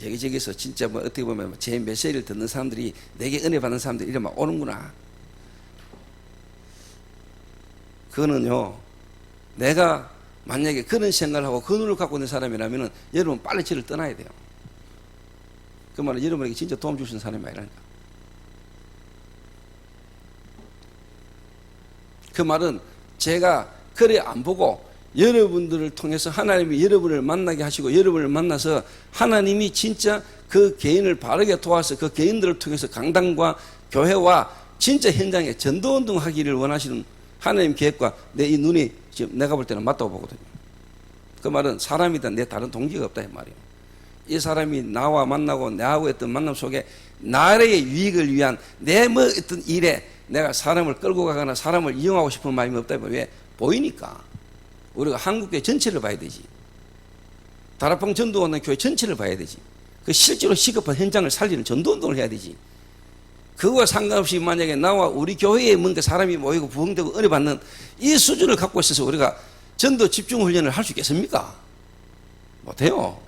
여기저기서 진짜 뭐 어떻게 보면 제 메시지를 듣는 사람들이 내게 은혜 받는 사람들이 이러면 오는구나. 그거는요, 내가 만약에 그런 생각을 하고 그 눈을 갖고 있는 사람이라면 여러분 빨리 저를 떠나야 돼요. 그 말은 여러분에게 진짜 도움 주시는 사람이 아니라니까. 그 말은 제가 그래 안 보고 여러분들을 통해서 하나님이 여러분을 만나게 하시고 여러분을 만나서 하나님이 진짜 그 개인을 바르게 도와서 그 개인들을 통해서 강단과 교회와 진짜 현장에 전도운동 하기를 원하시는 하나님 계획과 내 이 눈이 지금 내가 볼 때는 맞다고 보거든요. 그 말은 사람이든 내 다른 동기가 없다 이 말이에요. 이 사람이 나와 만나고 내하고 했던 만남 속에 나라의 유익을 위한 내 뭐 어떤 일에 내가 사람을 끌고 가거나 사람을 이용하고 싶은 마음이 없다. 왜? 보이니까. 우리가 한국교회 전체를 봐야 되지. 다락방 전도하는 교회 전체를 봐야 되지. 그 실제로 시급한 현장을 살리는 전도운동을 해야 되지. 그거와 상관없이 만약에 나와 우리 교회에 뭔가 사람이 모이고 부흥되고 은혜 받는 이 수준을 갖고 있어서 우리가 전도 집중 훈련을 할 수 있겠습니까? 못해요.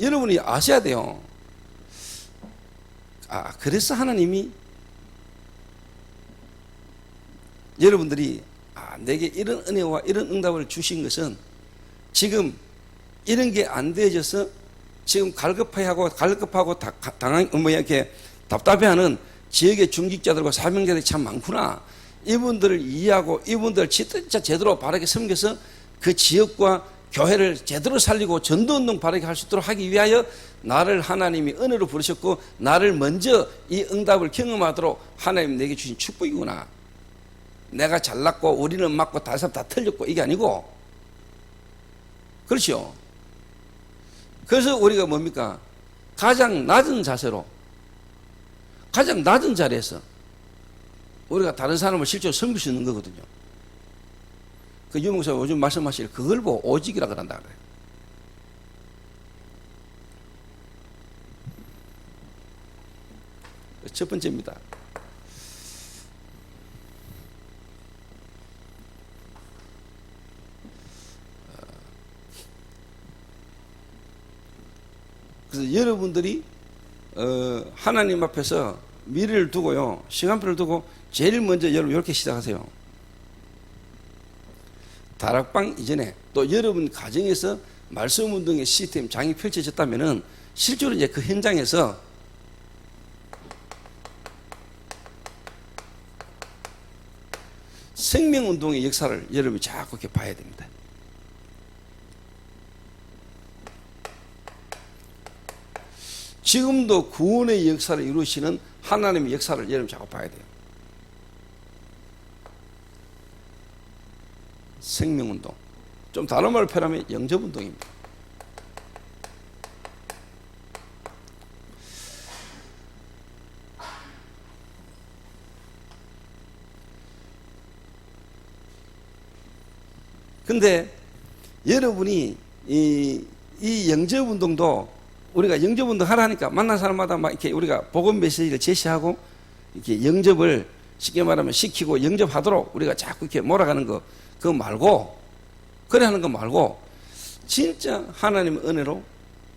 여러분이 아셔야 돼요. 아, 그래서 하나님이 여러분들이 내게 이런 은혜와 이런 응답을 주신 것은 지금 이런 게 안 되어져서 지금 갈급하고 이렇게 답답해하는 지역의 중직자들과 사명자들이 참 많구나. 이분들을 이해하고 이분들을 진짜 제대로 바르게 섬겨서 그 지역과 교회를 제대로 살리고 전도운동 바르게 할 수 있도록 하기 위하여 나를 하나님이 은혜로 부르셨고 나를 먼저 이 응답을 경험하도록 하나님 내게 주신 축복이구나. 내가 잘났고 우리는 맞고 다른 사람 다 틀렸고 이게 아니고, 그렇죠. 그래서 우리가 뭡니까? 가장 낮은 자세로 가장 낮은 자리에서 우리가 다른 사람을 실제로 섬길 수 있는 거거든요. 그 유목사가 요즘 말씀하실 그걸 보고 오직이라 그런다 그래요. 첫 번째입니다. 그래서 여러분들이 하나님 앞에서 미래를 두고요, 시간표를 두고 제일 먼저 여러분 이렇게 시작하세요. 다락방 이전에 또 여러분 가정에서 말씀 운동의 시스템 장이 펼쳐졌다면은 실제로 이제 그 현장에서 생명 운동의 역사를 여러분이 자꾸 이렇게 봐야 됩니다. 지금도 구원의 역사를 이루시는 하나님의 역사를 여러분 자꾸 봐야 돼요. 생명운동. 좀 다른 말로 표현하면 영접운동입니다. 근데 여러분이 이 영접운동도 우리가 영접운동 하라니까 만난 사람마다 막 이렇게 우리가 복음 메시지를 제시하고 이렇게 영접을 쉽게 말하면 시키고 영접하도록 우리가 자꾸 이렇게 몰아가는 거, 그거 말고, 그래 하는 거 말고, 진짜 하나님의 은혜로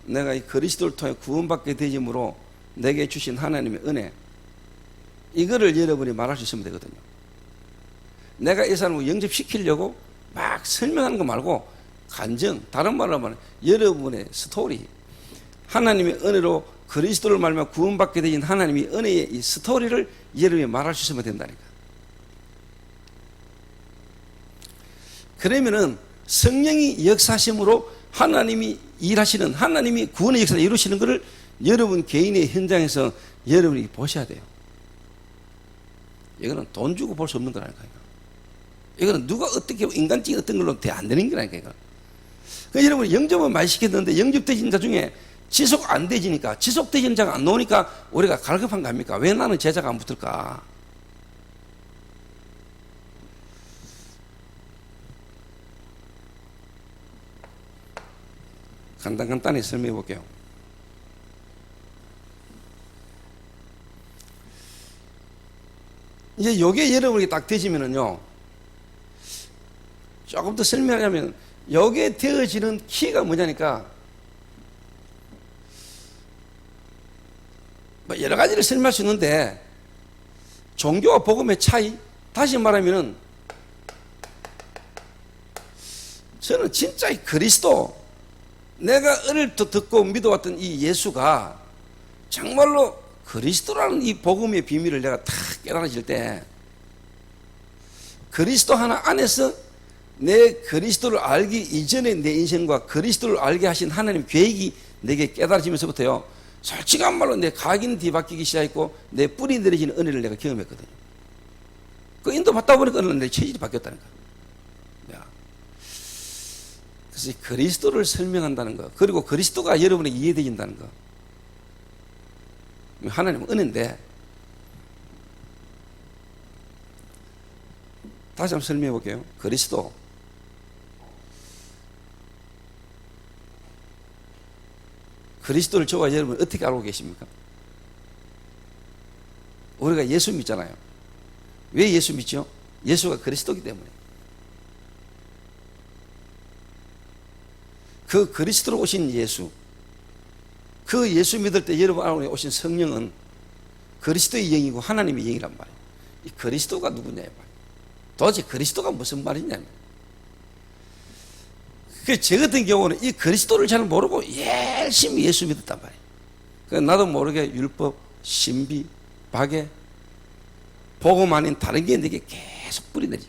내가 이 그리스도를 통해 구원받게 되심으로 내게 주신 하나님의 은혜, 이거를 여러분이 말할 수 있으면 되거든요. 내가 이 사람을 영접시키려고 막 설명하는 거 말고, 간증, 다른 말로 하면 여러분의 스토리, 하나님의 은혜로 그리스도를 말하며 구원받게 되신 하나님의 은혜의 이 스토리를 여러분이 말할 수 있으면 된다니까. 그러면은 성령이 역사심으로 하나님이 일하시는, 하나님이 구원의 역사를 이루시는 것을 여러분 개인의 현장에서 여러분이 보셔야 돼요. 이거는 돈 주고 볼 수 없는 거라니까요. 이거는 누가 어떻게 인간적인 어떤 걸로 돼 안 되는 거라니까요. 그러니까 여러분 영접은 많이 시켰는데 영접되신 자 중에 지속 안 되지니까, 지속되신 자가 안 나오니까 우리가 갈급한 거 아닙니까? 왜 나는 제자가 안 붙을까? 간단히 설명해 볼게요. 이제 요게 여러분에게 딱 되시면은요, 조금 더 설명하자면, 요게 되어지는 키가 뭐냐니까, 뭐 여러 가지를 설명할 수 있는데, 종교와 복음의 차이, 다시 말하면은, 저는 진짜 이 그리스도, 내가 어릴 때 듣고 믿어왔던 이 예수가 정말로 그리스도라는 이 복음의 비밀을 내가 다 깨달아질 때, 그리스도 하나 안에서 내 그리스도를 알기 이전에 내 인생과 그리스도를 알게 하신 하나님 계획이 내게 깨달아지면서부터요, 솔직한 말로 내 각인 뒤바뀌기 시작했고 내 뿌리 내려지는 은혜를 내가 경험했거든요. 그 인도 받다 보니까 어느 날 내 체질이 바뀌었다니까. 그래서 그리스도를 설명한다는 거, 그리고 그리스도가 여러분에게 이해되진다는 거, 하나님은 은혜인데, 다시 한번 설명해 볼게요. 그리스도를 저와 여러분 어떻게 알고 계십니까? 우리가 예수 믿잖아요. 왜 예수 믿죠? 예수가 그리스도이기 때문에. 그 그리스도로 오신 예수, 그 예수 믿을 때 여러분 안에 오신 성령은 그리스도의 영이고 하나님의 영이란 말이에요. 이 그리스도가 누구냐 말이에요. 도대체 그리스도가 무슨 말이냐면, 저 같은 경우는 이 그리스도를 잘 모르고 열심히 예수 믿었단 말이에요. 그래서 나도 모르게 율법, 신비, 박애, 복음 아닌 다른 게 내게 계속 뿌리내리죠.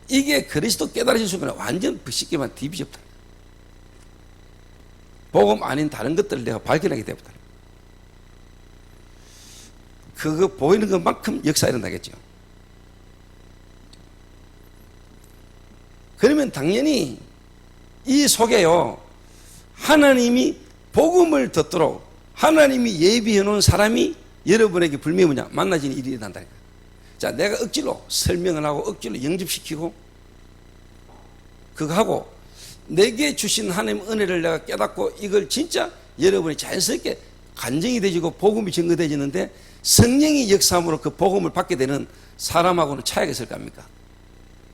이게 그리스도 깨달으신 순간에 완전 쉽게만 뒤비졌다. 복음 아닌 다른 것들을 내가 발견하게 되었다. 그거 보이는 것만큼 역사가 일어나겠죠. 그러면 당연히 이 속에요, 하나님이 복음을 듣도록 하나님이 예비해 놓은 사람이 여러분에게 분명히 뭐냐, 만나지는 일이 일어난다니까. 자, 내가 억지로 설명을 하고 억지로 영접시키고 그거 하고 내게 주신 하나님 은혜를 내가 깨닫고 이걸 진짜 여러분이 자연스럽게 간증이 되지고 복음이 증거되지는데, 성령이 역사함으로 그 복음을 받게 되는 사람하고는 차이가 있을 거 아닙니까?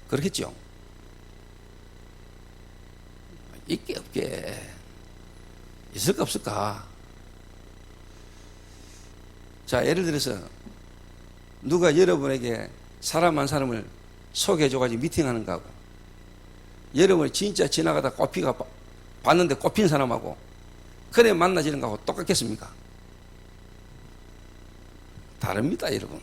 그렇겠죠? 있게 없게 있을까 없을까? 자, 예를 들어서 누가 여러분에게 사람 한 사람을 소개해줘가지고 미팅하는 거하고, 여러분이 진짜 지나가다 꽃피가 봤는데 꽃핀 사람하고 그래 만나지는 거하고 똑같겠습니까? 다릅니다, 여러분.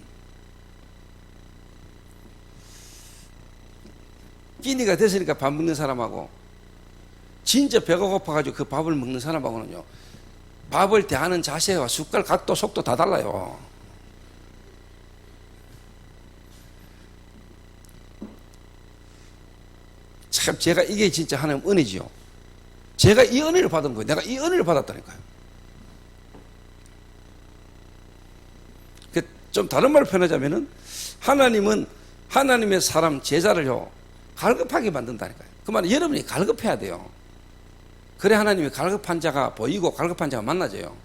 끼니가 됐으니까 밥 먹는 사람하고 진짜 배가 고파가지고 그 밥을 먹는 사람하고는요, 밥을 대하는 자세와 숟갈 각도 속도 다 달라요. 참, 제가 이게 진짜 하나님 은혜지요. 제가 이 은혜를 받은 거예요. 내가 이 은혜를 받았다니까요. 좀 다른 말을 표현하자면은, 하나님은 하나님의 사람, 제자를요, 갈급하게 만든다니까요. 그 말은 여러분이 갈급해야 돼요. 그래 하나님이 갈급한 자가 보이고 갈급한 자가 만나져요.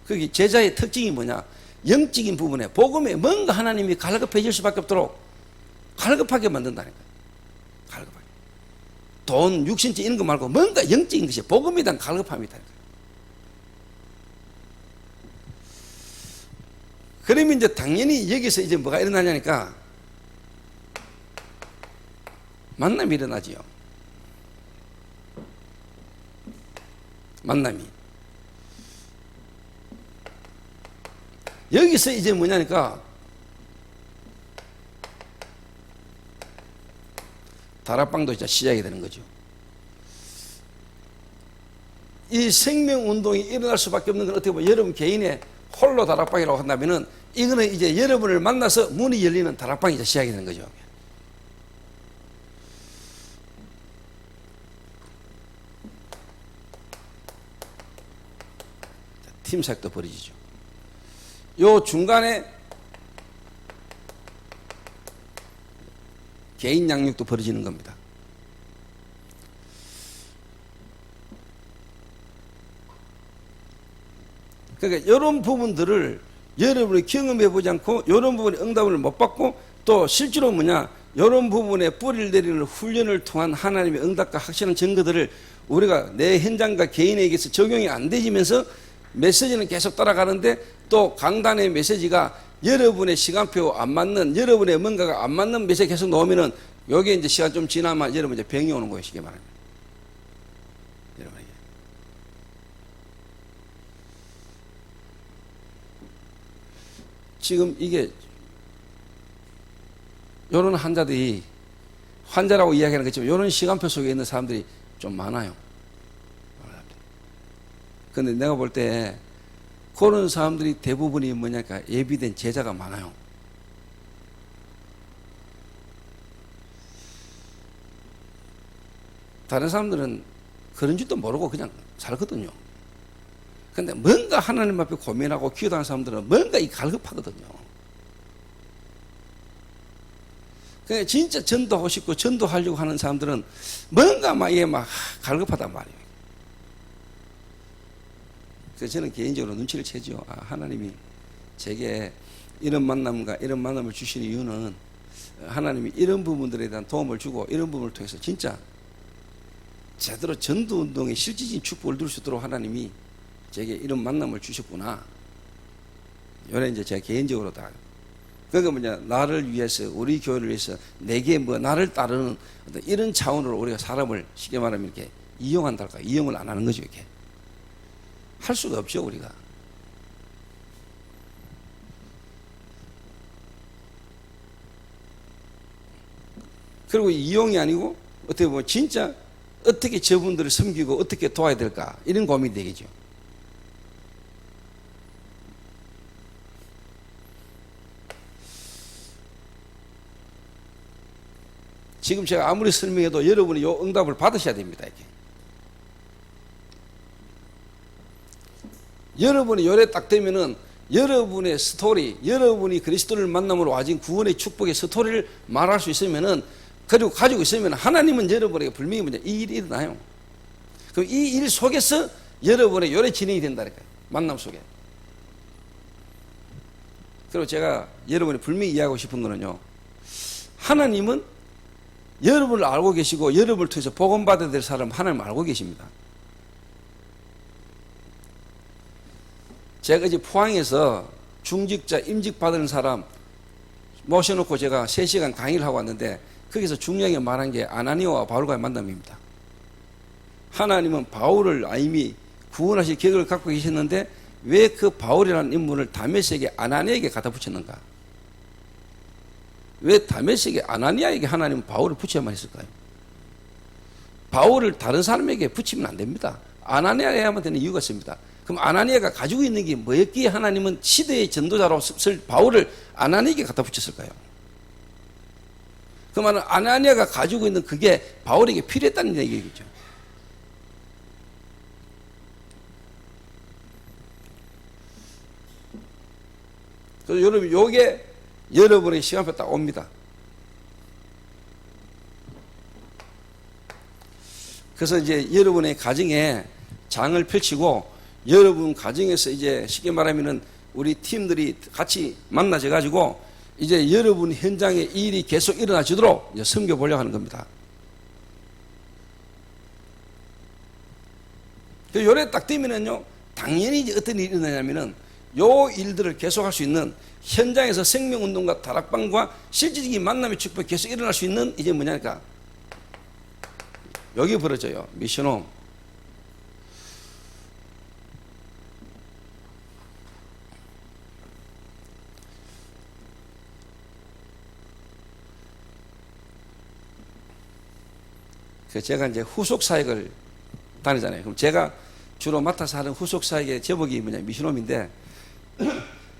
그게 제자의 특징이 뭐냐? 영적인 부분에, 복음에 뭔가 하나님이 갈급해질 수밖에 없도록 갈급하게 만든다니까요. 갈급하게. 돈, 육신적 이런 거 말고 뭔가 영적인 것이 복음에 대한 갈급함이다니까요. 그러면 이제 당연히 여기서 이제 뭐가 일어나냐니까, 만남이 일어나지요. 만남이. 여기서 이제 뭐냐니까, 다락방도 이제 시작이 되는 거죠. 이 생명운동이 일어날 수밖에 없는 건 어떻게 보면 여러분 개인의 홀로 다락방이라고 한다면은 이거는 이제 여러분을 만나서 문이 열리는 다락방이 이제 시작이 되는 거죠. 팀사역도 벌어지죠. 요 중간에 개인 양육도 벌어지는 겁니다. 그러니까 이런 부분들을 여러분이 경험해 보지 않고 이런 부분에 응답을 못 받고 또 실제로 뭐냐 이런 부분에 뿌리를 내리는 훈련을 통한 하나님의 응답과 확실한 증거들을 우리가 내 현장과 개인에게서 적용이 안 되지면서 메시지는 계속 따라가는데 또 강단의 메시지가 여러분의 시간표 안 맞는 여러분의 뭔가가 안 맞는 메시지 계속 나오면은 여기에 이제 시간 좀 지나면 여러분 이제 병이 오는 거예요. 쉽게 말하면. 여러분에게. 지금 이게 이런 환자들이 환자라고 이야기하는 거지만 이런 시간표 속에 있는 사람들이 좀 많아요. 근데 내가 볼 때 그런 사람들이 대부분이 뭐냐니까 예비된 제자가 많아요. 다른 사람들은 그런 줄도 모르고 그냥 살거든요. 근데 뭔가 하나님 앞에 고민하고 기도하는 사람들은 뭔가 이 갈급하거든요. 그러니까 진짜 전도하고 싶고 전도하려고 하는 사람들은 뭔가 막 이게 막 갈급하단 말이에요. 그래서 저는 개인적으로 눈치를 채죠. 아, 하나님이 제게 이런 만남과 이런 만남을 주시는 이유는 하나님이 이런 부분들에 대한 도움을 주고 이런 부분을 통해서 진짜 제대로 전도운동의 실질적인 축복을 누릴 수 있도록 하나님이 제게 이런 만남을 주셨구나. 이래 이제 제가 개인적으로 다. 그러니까 뭐냐, 나를 위해서, 우리 교회를 위해서, 내게 뭐, 나를 따르는 어떤 이런 차원으로 우리가 사람을 쉽게 말하면 이렇게 이용한달까, 이용을 안 하는 거죠, 이렇게. 할 수가 없죠, 우리가. 그리고 이용이 아니고, 어떻게 보면 진짜 어떻게 저분들을 섬기고 어떻게 도와야 될까, 이런 고민이 되겠죠. 지금 제가 아무리 설명해도 여러분이 이 응답을 받으셔야 됩니다. 이렇게. 여러분이 요래 딱 되면은 여러분의 스토리, 여러분이 그리스도를 만남으로 와진 구원의 축복의 스토리를 말할 수 있으면은, 그리고 가지고 있으면 하나님은 여러분에게 분명히 뭐냐, 이 일이 일어나요. 그럼 이 일 속에서 여러분의 요래 진행이 된다니까요. 만남 속에. 그리고 제가 여러분이 분명히 이해하고 싶은 거는요, 하나님은 여러분을 알고 계시고 여러분을 통해서 복음받아야 될 사람 하나님 알고 계십니다. 제가 이제 포항에서 중직자 임직 받은 사람 모셔놓고 제가 3시간 강의를 하고 왔는데 거기서 중요하게 말한 게 아나니아와 바울과의 만남입니다. 하나님은 바울을 이미 구원하실 계획을 갖고 계셨는데 왜 그 바울이라는 인물을 다메섹에 아나니아에게 갖다 붙였는가? 왜 다메섹에 아나니아에게 하나님은 바울을 붙여야만 했을까요? 바울을 다른 사람에게 붙이면 안 됩니다. 아나니아에야만 되는 이유가 있습니다. 그럼 아나니아가 가지고 있는 게 뭐였기에 하나님은 시대의 전도자로 쓸 바울을 아나니아에게 갖다 붙였을까요? 그 말은 아나니아가 가지고 있는 그게 바울에게 필요했다는 얘기겠죠. 그래서 여러분, 요게 여러분의 시간표 딱 옵니다. 그래서 이제 여러분의 가정에 장을 펼치고 여러분 가정에서 이제 쉽게 말하면은 우리 팀들이 같이 만나져 가지고 이제 여러분 현장에 이 일이 계속 일어나지도록 이제 섬겨보려고 하는 겁니다. 요래 딱 되면은요, 당연히 이제 어떤 일이 일어나냐면은 요 일들을 계속 할 수 있는 현장에서 생명운동과 다락방과 실질적인 만남의 축복이 계속 일어날 수 있는 이제 뭐냐니까 여기 벌어져요. 미션홈. 제가 이제 후속 사역을 다니잖아요. 그럼 제가 주로 맡아서 하는 후속사역의 제목이 뭐냐, 미션홈인데,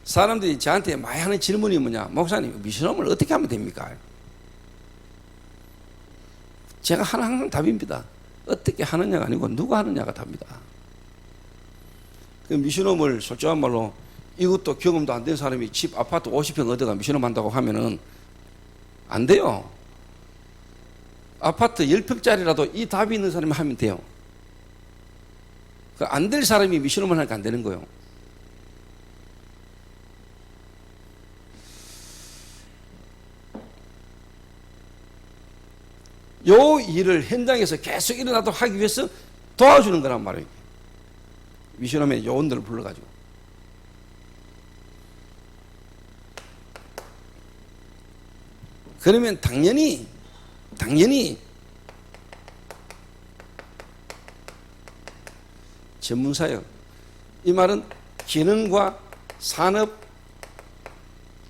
사람들이 저한테 많이 하는 질문이 뭐냐, 목사님, 미션홈을 어떻게 하면 됩니까? 제가 하는 항상 답입니다. 어떻게 하느냐가 아니고 누가 하느냐가 답니다. 그 미션홈을 솔직한 말로 이것도 경험도 안 된 사람이 집 아파트 50평 얻어가 미션홈 한다고 하면은 안 돼요. 아파트 10평짜리라도 이 답이 있는 사람이 하면 돼요. 안 될 사람이 미션홈을 하니까 안 되는 거예요. 요 일을 현장에서 계속 일어나도록 하기 위해서 도와주는 거란 말이에요. 미션홈의 요원들을 불러가지고. 그러면 당연히 전문사역, 이 말은 기능과 산업,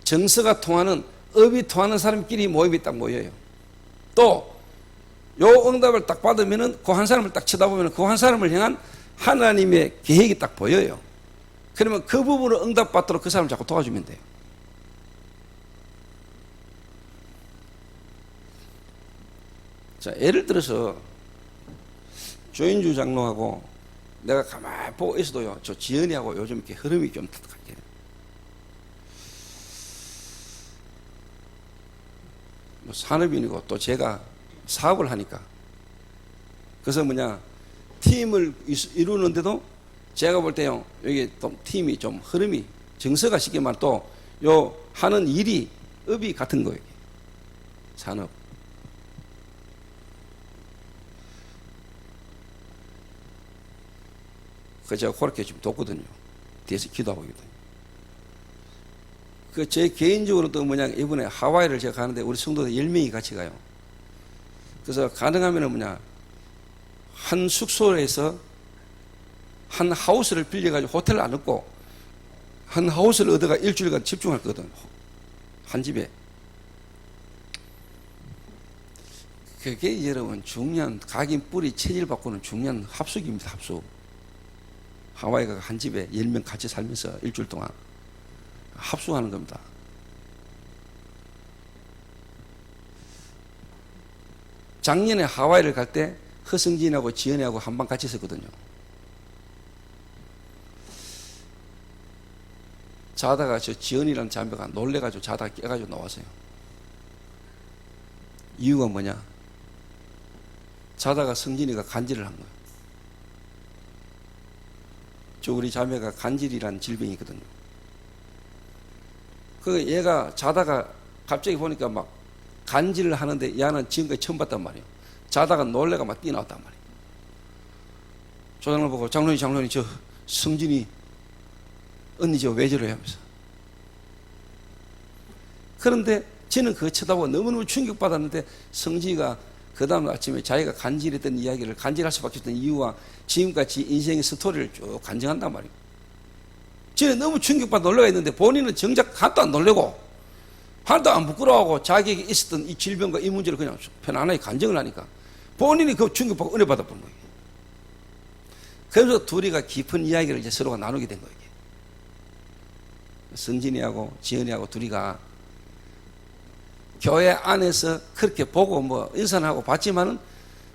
정서가 통하는, 업이 통하는 사람끼리 모임이 딱 모여요. 또 요 응답을 딱 받으면은 그 한 사람을 딱 쳐다보면 그 한 사람을 향한 하나님의 계획이 딱 보여요. 그러면 그 부분을 응답받도록 그 사람을 자꾸 도와주면 돼요. 자, 예를 들어서 조인주 장로하고 내가 가만히 보고 있어도요, 저 지연이하고 요즘 이렇게 흐름이 좀 탁탁해요. 뭐 산업인이고 또 제가 사업을 하니까. 그래서 뭐냐, 팀을 이루는데도 제가 볼 때요, 여기 또 팀이 좀 흐름이, 정서가 쉽게 말하면 또 요 하는 일이 업이 같은 거예요. 산업. 그 제가 그렇게 좀 돕거든요. 뒤에서 기도하고 있거든요. 그 제 개인적으로 또 뭐냐, 이번에 하와이를 제가 가는데 우리 성도들 10명이 같이 가요. 그래서 가능하면 뭐냐, 한 숙소에서 한 하우스를 빌려가지고 호텔을 안 얻고 한 하우스를 얻어가 일주일간 집중할 거거든. 한 집에. 그게 여러분 중요한, 각인 뿌리 체질 바꾸는 중요한 합숙입니다. 합숙. 하와이가 한 집에 10명 같이 살면서 일주일 동안 합숙하는 겁니다. 작년에 하와이를 갈 때 허승진하고 지연이하고 한 방 같이 있었거든요. 자다가 저 지연이라는 자매가 놀래가지고 자다가 깨가지고 나왔어요. 이유가 뭐냐? 자다가 승진이가 간질을 한 거예요. 저 우리 자매가 간질이라는 질병이 있거든요. 그 얘가 자다가 갑자기 보니까 막 간질을 하는데 얘는 지금까지 처음 봤단 말이에요. 자다가 놀래가 막 뛰어나왔단 말이에요. 조장로 보고 장로님 저 승진이 언니 저 왜 저래요 하면서. 그런데 저는 그거 쳐다보고 너무너무 충격받았는데 성진이가 그 다음 아침에 자기가 간질했던 이야기를 간질할 수밖에 없던 이유와 지금까지 인생의 스토리를 쭉 간증한단 말이에요. 저는 너무 충격받아 놀래가 있는데 본인은 정작 하나도 안 놀래고 하나도 안 부끄러워하고 자기에게 있었던 이 질병과 이 문제를 그냥 편안하게 간증을 하니까 본인이 그 충격받고 은혜 받아본 거예요. 그래서 둘이가 깊은 이야기를 이제 서로가 나누게 된 거예요. 성진이하고 지연이하고 둘이가 교회 안에서 그렇게 보고 뭐 인사는 하고 봤지만은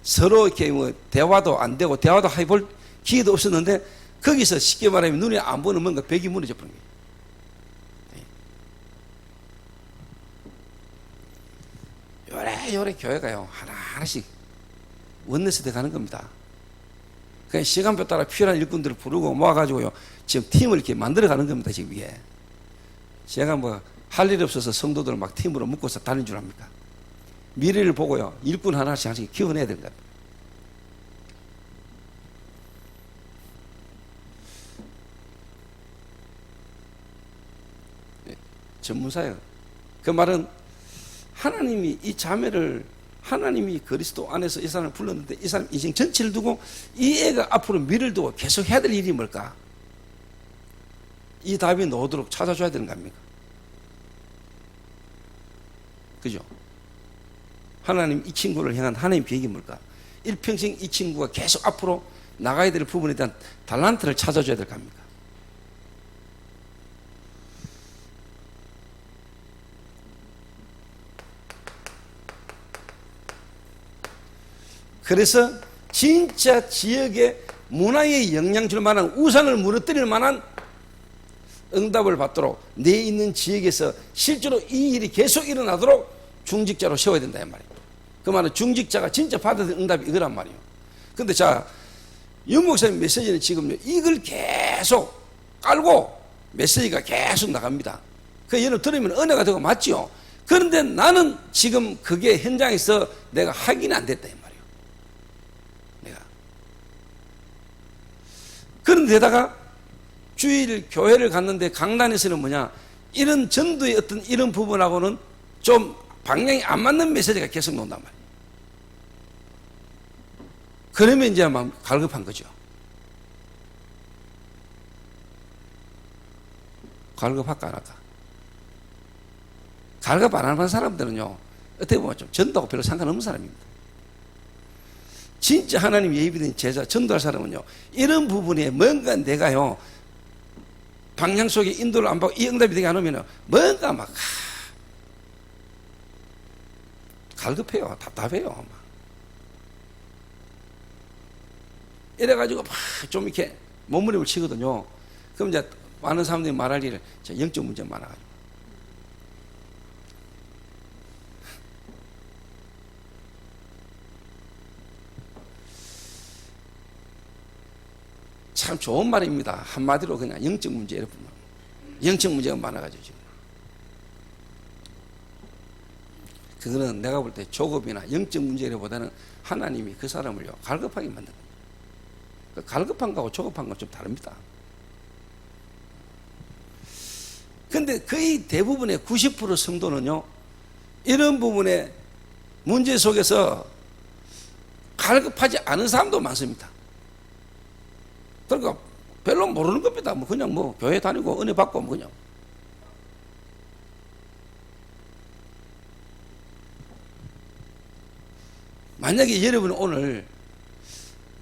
서로 이렇게 뭐 대화도 안 되고 대화도 해볼 기회도 없었는데 거기서 쉽게 말하면 눈에 안 보는 뭔가 벽이 무너져 버린 거예요. 요래 교회가요 하나하나씩 원내스 돼 가는 겁니다. 그냥 시간표 따라 필요한 일꾼들을 부르고 모아가지고요 지금 팀을 이렇게 만들어 가는 겁니다. 지금 위에 제가 뭐 할 일 없어서 성도들을 막 팀으로 묶어서 다니는 줄 압니까? 미래를 보고요 일꾼 하나씩 키워내야 되는 겁니다. 전문사예요. 그 말은 하나님이 이 자매를 하나님이 그리스도 안에서 이 사람을 불렀는데 이 사람 인생 전체를 두고 이 애가 앞으로 미래를 두고 계속 해야 될 일이 뭘까? 이 답이 나오도록 찾아줘야 되는 거 아닙니까? 그죠? 하나님 이 친구를 향한 하나님 계획이 뭘까? 일평생 이 친구가 계속 앞으로 나가야 될 부분에 대한 달란트를 찾아줘야 될 겁니다. 그래서 진짜 지역에 문화에 영향 줄 만한 우상을 무너뜨릴 만한 응답을 받도록 내 있는 지역에서 실제로 이 일이 계속 일어나도록 중직자로 세워야 된다 이 말이에요. 그 말은 중직자가 진짜 받아들인 응답이 이거란 말이에요. 근데 자, 윤 목사님 메시지는 지금 이걸 계속 깔고 메시지가 계속 나갑니다. 그 여러분 들으면 은혜가 되고 맞지요. 그런데 나는 지금 그게 현장에서 내가 확인이 안 됐다 이 말이에요. 내가. 그런데다가 주일 교회를 갔는데 강단에서는 뭐냐, 이런 전도의 어떤 이런 부분하고는 좀 방향이 안 맞는 메시지가 계속 나온단 말이에요. 그러면 이제 막 갈급한 거죠. 갈급할까 안 할까? 갈급 안 하는 사람들은요, 어떻게 보면 좀 전도하고 별로 상관없는 사람입니다. 진짜 하나님 예비된 제자, 전도할 사람은요, 이런 부분에 뭔가 내가요, 방향 속에 인도를 안 받고 이 응답이 되게 안 오면 뭔가 막 갈급해요. 답답해요. 막. 이래가지고 막 좀 이렇게 몸부림을 치거든요. 그럼 이제 많은 사람들이 말할 일을 영적 문제가 많아가지고. 참 좋은 말입니다. 한마디로 그냥 영적 문제 여러분. 영적 문제가 많아가지고 지금. 그거는 내가 볼 때 조급이나 영적 문제보다는 하나님이 그 사람을요 갈급하게 만든 겁니다. 그 갈급한 거하고 조급한 건 좀 다릅니다. 근데 거의 대부분의 90% 성도는요 이런 부분의 문제 속에서 갈급하지 않은 사람도 많습니다. 그러니까 별로 모르는 겁니다. 뭐 그냥 뭐 교회 다니고 은혜 받고 뭐 그냥. 만약에 여러분 오늘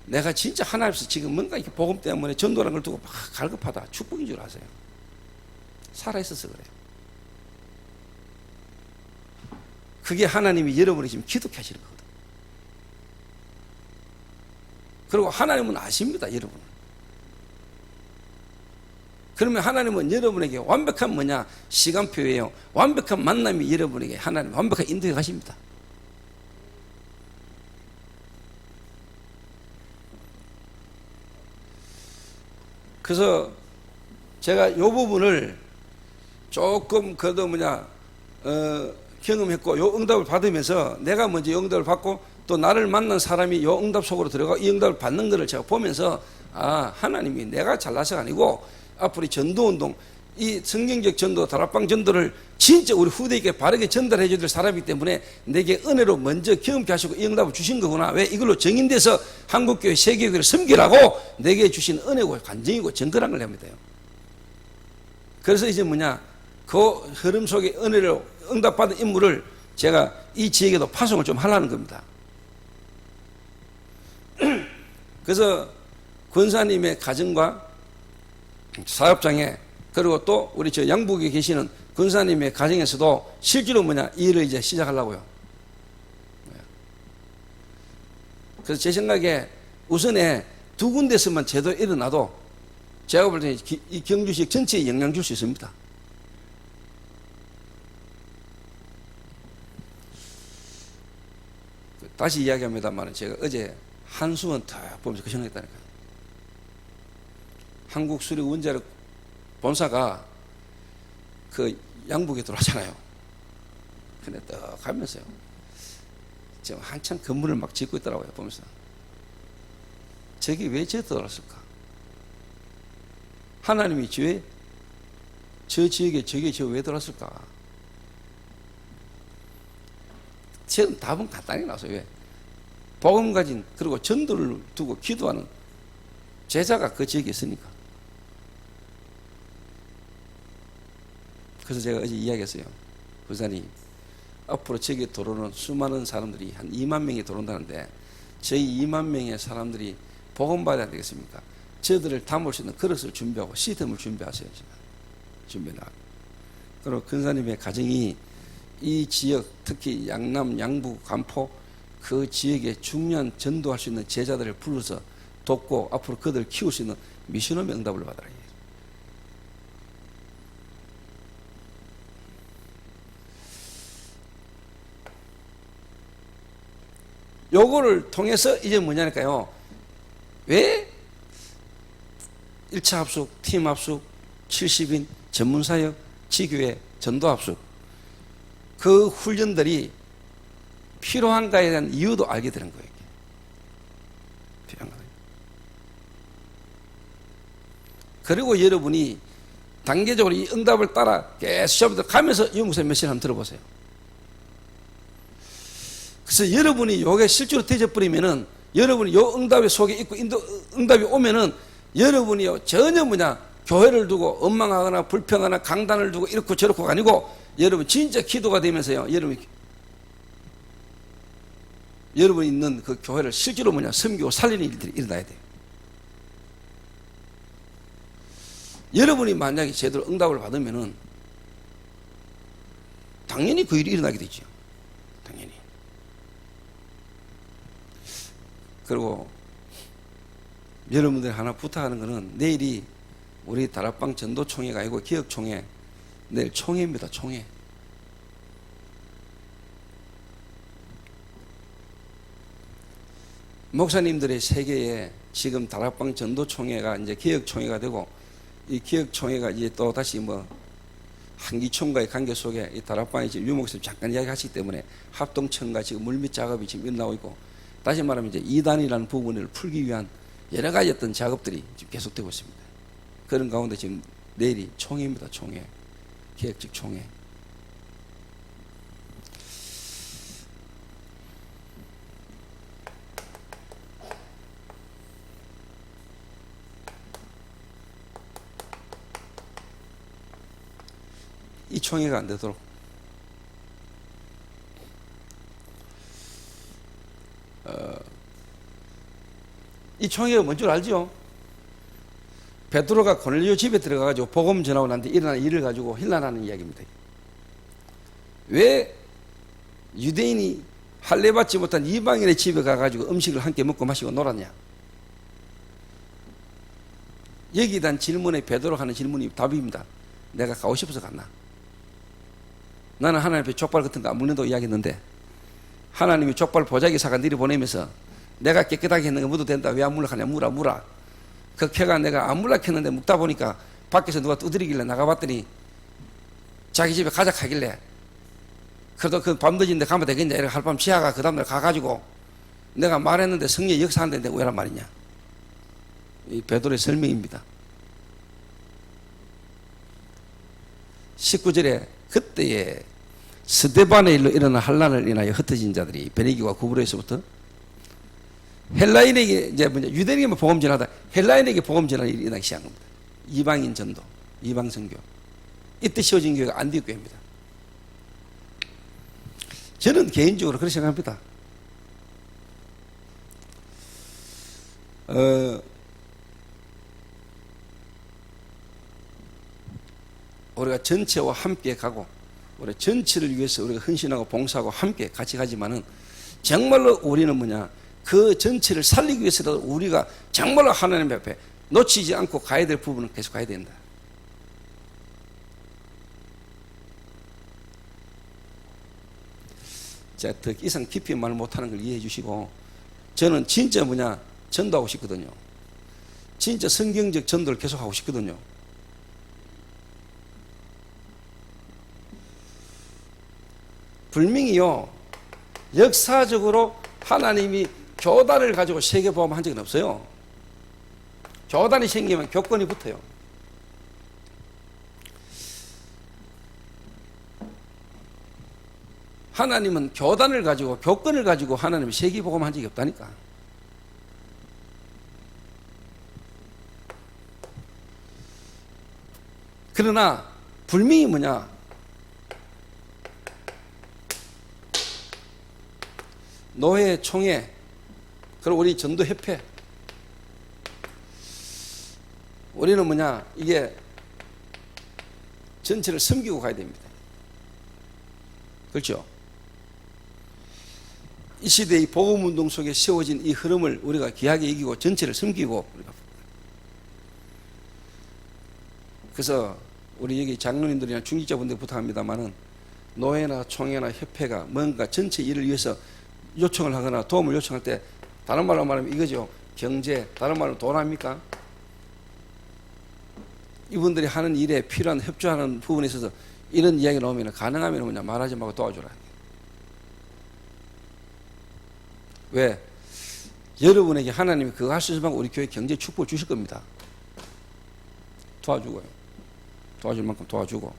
내가 진짜 하나님께서 지금 뭔가 이렇게 복음 때문에 전도라는 걸 두고 막 갈급하다, 축복인 줄 아세요? 살아있어서 그래요. 그게 하나님이 여러분이 지금 기독해 하시는 거거든. 그리고 하나님은 아십니다, 여러분. 그러면 하나님은 여러분에게 완벽한 뭐냐? 시간표예요. 완벽한 만남이 여러분에게 하나님 완벽한 인도해 가십니다. 그래서 제가 이 부분을 조금 그래도 뭐냐 경험했고 요 응답을 받으면서 내가 먼저 요 응답을 받고 또 나를 만난 사람이 요 응답 속으로 들어가 이 응답을 받는 것을 제가 보면서 아 하나님이 내가 잘나서가 아니고 앞으로 전도운동 이 성경적 전도 다락방 전도를 진짜 우리 후대에게 바르게 전달해 줄 사람이기 때문에 내게 은혜로 먼저 경험케 하시고 이 응답을 주신 거구나. 왜 이걸로 정인돼서 한국교회 세계교회를 섬기라고 내게 주신 은혜고 간증이고 증거란 걸 합니다. 그래서 이제 뭐냐 그 흐름 속에 은혜로 응답받은 인물을 제가 이 지역에도 파송을 좀 하려는 겁니다. 그래서 권사님의 가정과 사업장에 그리고 또 우리 저 양북에 계시는 권사님의 가정에서도 실제로 뭐냐 이 일을 이제 시작하려고요. 그래서 제 생각에 우선에 두 군데서만 제대로 일어나도 제가 볼 때 이 경주시 전체에 영향 줄 수 있습니다. 다시 이야기합니다만 제가 어제 한수원 탁 보면서 그 생각했다니까요. 한국수력원자력 본사가 그 양북에 들어왔잖아요. 근데 딱 가면서요. 지금 한참 건물을 막 짓고 있더라고요. 보면서. 저게 왜 저 들어왔을까? 하나님이 저 지역에 저게 저 왜 들어왔을까? 지금 답은 간단히 나왔어요. 왜? 복음 가진 그리고 전도를 두고 기도하는 제자가 그 지역에 있으니까. 그래서 제가 어제 이야기했어요. 부산이 앞으로 저기 들어오는 수많은 사람들이 한 2만 명이 들어온다는데 저희 2만 명의 사람들이 복음받아야 되겠습니까? 저들을 담을 수 있는 그릇을 준비하고 시스템을 준비하세요. 준비해놔. 그리고 근사님의 가정이 이 지역, 특히 양남, 양부, 간포 그 지역에 중요한 전도할 수 있는 제자들을 불러서 돕고 앞으로 그들을 키울 수 있는 미션홈의 응답을 받아라. 요거를 통해서 이제 뭐냐니까요. 왜 1차 합숙, 팀 합숙, 70인, 전문사역, 지교회, 전도 합숙 그 훈련들이 필요한가에 대한 이유도 알게 되는 거예요. 필요한가. 그리고 여러분이 단계적으로 이 응답을 따라 계속 가면서 유목사님 메시지를 한번 들어보세요. 그래서 여러분이 요게 실제로 되어버리면은 여러분이 요 응답의 속에 있고 응답이 오면은 여러분이요 전혀 교회를 두고 원망하거나 불평하거나 강단을 두고 이렇고 저렇고가 아니고 여러분 진짜 기도가 되면서요 여러분이 있는 그 교회를 실제로 섬기고 살리는 일들이 일어나야 돼요. 여러분이 만약에 제대로 응답을 받으면은 당연히 그 일이 일어나게 되죠. 당연히. 그리고 여러분들 하나 부탁하는 거는 내일이 우리 다락방 전도총회가 아니고 기억총회, 내일 총회입니다. 총회. 목사님들의 세계에 지금 다락방 전도총회가 이제 기억총회가 되고 이 기억총회가 이제 또 다시 한기총과의 관계 속에 이 다락방에 지금 유 목사님 잠깐 이야기하시기 때문에 합동청과 지금 물밑 작업이 지금 일어나고 있고 다시 말하면 이제 이단이라는 부분을 풀기 위한 여러 가지 어떤 작업들이 지금 계속되고 있습니다. 그런 가운데 지금 내일이 총회입니다. 총회. 계획적 총회. 이 총회가 안 되도록 이 총회가 뭔 줄 알죠? 베드로가 고넬료 집에 들어가가지고 복음 전하고 난 뒤 일어난 일을 가지고 힐난하는 이야기입니다. 왜 유대인이 할례받지 못한 이방인의 집에 가가지고 음식을 함께 먹고 마시고 놀았냐? 여기에 대한 질문에 베드로가 하는 질문이 답입니다. 내가 가고 싶어서 갔나? 나는 하나님 앞에 족발 같은 거 안 먹는다고 이야기했는데 하나님이 족발 보자기 사가 내려보내면서 내가 깨끗하게 했는 거 묻어도 된다. 왜 안 물락하냐? 물어. 그 캐가 내가 안 물락했는데 묵다 보니까 밖에서 누가 두드리길래 나가봤더니 자기 집에 가자 하길래 그래도 그 밤늦은데 가면 되겠냐? 이렇게 할밤 지하가 그 다음날 가가지고 내가 말했는데 성령이 역사하는데 내가 왜란 말이냐? 이 베드로의 설명입니다. 19절에 그때에 스데반의 일로 일어난 환란을 인하여 흩어진 자들이 베네기와 구브로에서부터 헬라인에게 이제 유대인에게만 복음 전하다 헬라인에게 복음 전하는 일이 일어나기 시작한 겁니다. 이방인 전도, 이방 선교. 이때 세워진 교회가 안디옥 교회입니다. 저는 개인적으로 그렇게 생각합니다. 우리가 전체와 함께 가고 우리 전체를 위해서 우리가 헌신하고 봉사하고 함께 같이 가지만은 정말로 우리는 그 전체를 살리기 위해서라도 우리가 정말로 하나님 앞에 놓치지 않고 가야 될 부분은 계속 가야 된다. 제가 더 이상 깊이 말 못하는 걸 이해해 주시고 저는 진짜 전도하고 싶거든요. 진짜 성경적 전도를 계속하고 싶거든요. 분명히요 역사적으로 하나님이 교단을 가지고 세계보험한 적은 없어요. 교단이 생기면 교권이 붙어요. 하나님은 교단을 가지고 교권을 가지고 하나님이 세계보험한 적이 없다니까. 그러나 분명히 노회, 총회, 그리고 우리 전도협회 우리는 뭐냐, 이게 전체를 섬기고 가야 됩니다. 그렇죠? 이 시대의 복음운동 속에 세워진 이 흐름을 우리가 귀하게 이기고 전체를 섬기고, 그래서 우리 여기 장로님들이나 중직자분들 부탁합니다만은 노회나 총회나 협회가 뭔가 전체 일을 위해서 요청을 하거나 도움을 요청할 때, 다른 말로 말하면 이거죠. 경제, 다른 말로 돈 아닙니까? 이분들이 하는 일에 필요한 협조하는 부분에 있어서 이런 이야기가 나오면 가능하면 뭐냐, 말하지 말고 도와주라. 왜? 여러분에게 하나님이 그거 할 수 있을 만큼 우리 교회 경제 축복을 주실 겁니다. 도와주고요. 도와줄 만큼 도와주고.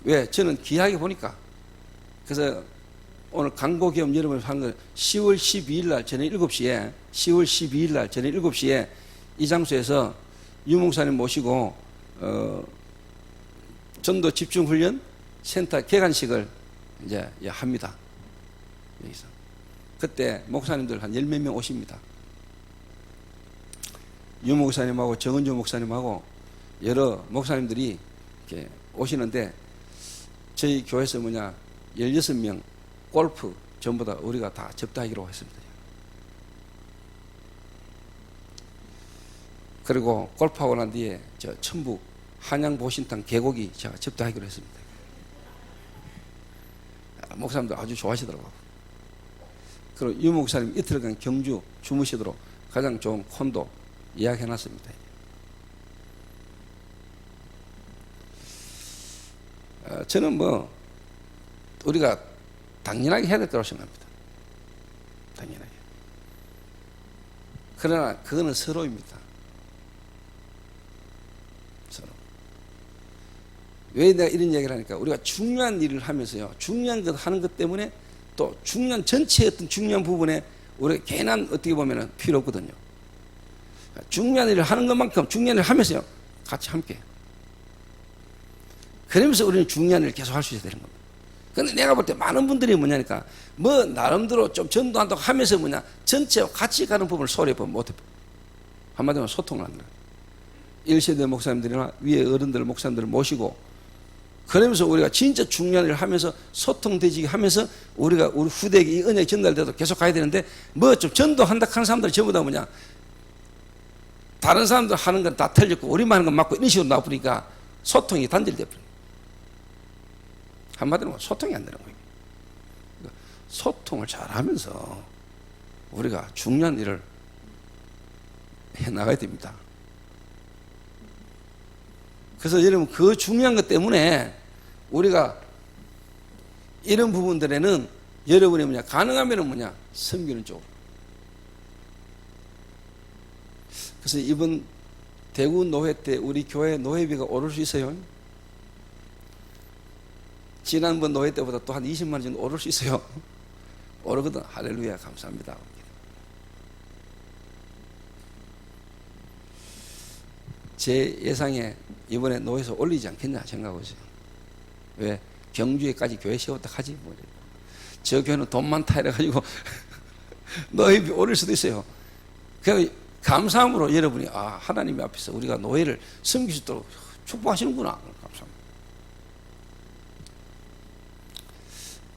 왜? 저는 귀하게 보니까. 그래서 오늘 광고 겸 여러분이 한 건 10월 12일 날 저녁 7시에 10월 12일 날 저녁 7시에 이 장소에서 유 목사님 모시고 전도 집중훈련 센터 개관식을 이제 합니다. 여기서. 그때 목사님들 한 10몇 명 오십니다. 유 목사님하고 정은주 목사님하고 여러 목사님들이 이렇게 오시는데, 저희 교회에서 뭐냐, 16명 골프 전부 다 우리가 다 접대하기로 했습니다. 그리고 골프하고 난 뒤에 저 천북 한양보신탕 계곡이 제가 접대하기로 했습니다. 목사님들 아주 좋아하시더라고요. 그리고 유 목사님 이틀간 경주 주무시도록 가장 좋은 콘도 예약해놨습니다. 저는 뭐 우리가 당연하게 해야 될 거라고 생각합니다. 당연하게. 그러나 그거는 서로입니다. 서로. 왜 내가 이런 이야기를 하니까, 우리가 중요한 일을 하면서요, 중요한 것 하는 것 때문에 또 중요한 전체의 어떤 중요한 부분에 우리가 괜한 어떻게 보면 필요 없거든요. 중요한 일을 하는 것만큼 중요한 일을 하면서요, 같이 함께. 그러면서 우리는 중요한 일을 계속 할 수 있어야 되는 겁니다. 근데 내가 볼 때 많은 분들이 뭐냐니까, 뭐 나름대로 좀 전도한다고 하면서 뭐냐, 전체와 같이 가는 부분을 소홀히 보면 못해. 한마디로 소통을 안 해요. 1세대 목사님들이나 위에 어른들 목사님들을 모시고, 그러면서 우리가 진짜 중요한 일을 하면서 소통되지 하면서 우리가 우리 후대에게 이 은혜가 전달돼도 계속 가야 되는데, 뭐 좀 전도한다 하는 사람들 전부 다 뭐냐, 다른 사람들 하는 건 다 틀렸고 우리만 하는 건 맞고 이런 식으로 나와버리니까 소통이 단절돼 버려요. 한마디로 소통이 안 되는 거예요. 소통을 잘하면서 우리가 중요한 일을 해 나가야 됩니다. 그래서 여러분, 그 중요한 것 때문에 우리가 이런 부분들에는 여러분이 뭐냐, 가능하면 뭐냐, 섬기는 쪽으로. 그래서 이번 대구 노회 때 우리 교회 노회비가 오를 수 있어요. 지난번 노회 때보다 또 한 20만 원 정도 오를 수 있어요. 오르거든. 할렐루야, 감사합니다. 제 예상에 이번에 노회에서 올리지 않겠냐 생각하고 있어요. 왜? 경주에까지 교회 세웠다 하지 뭐. 저 교회는 돈 많다 이래가지고 노회비 오를 수도 있어요. 그냥 감사함으로 여러분이, 아, 하나님 앞에서 우리가 노회를 섬길 수 있도록 축복하시는구나. 감사합니다.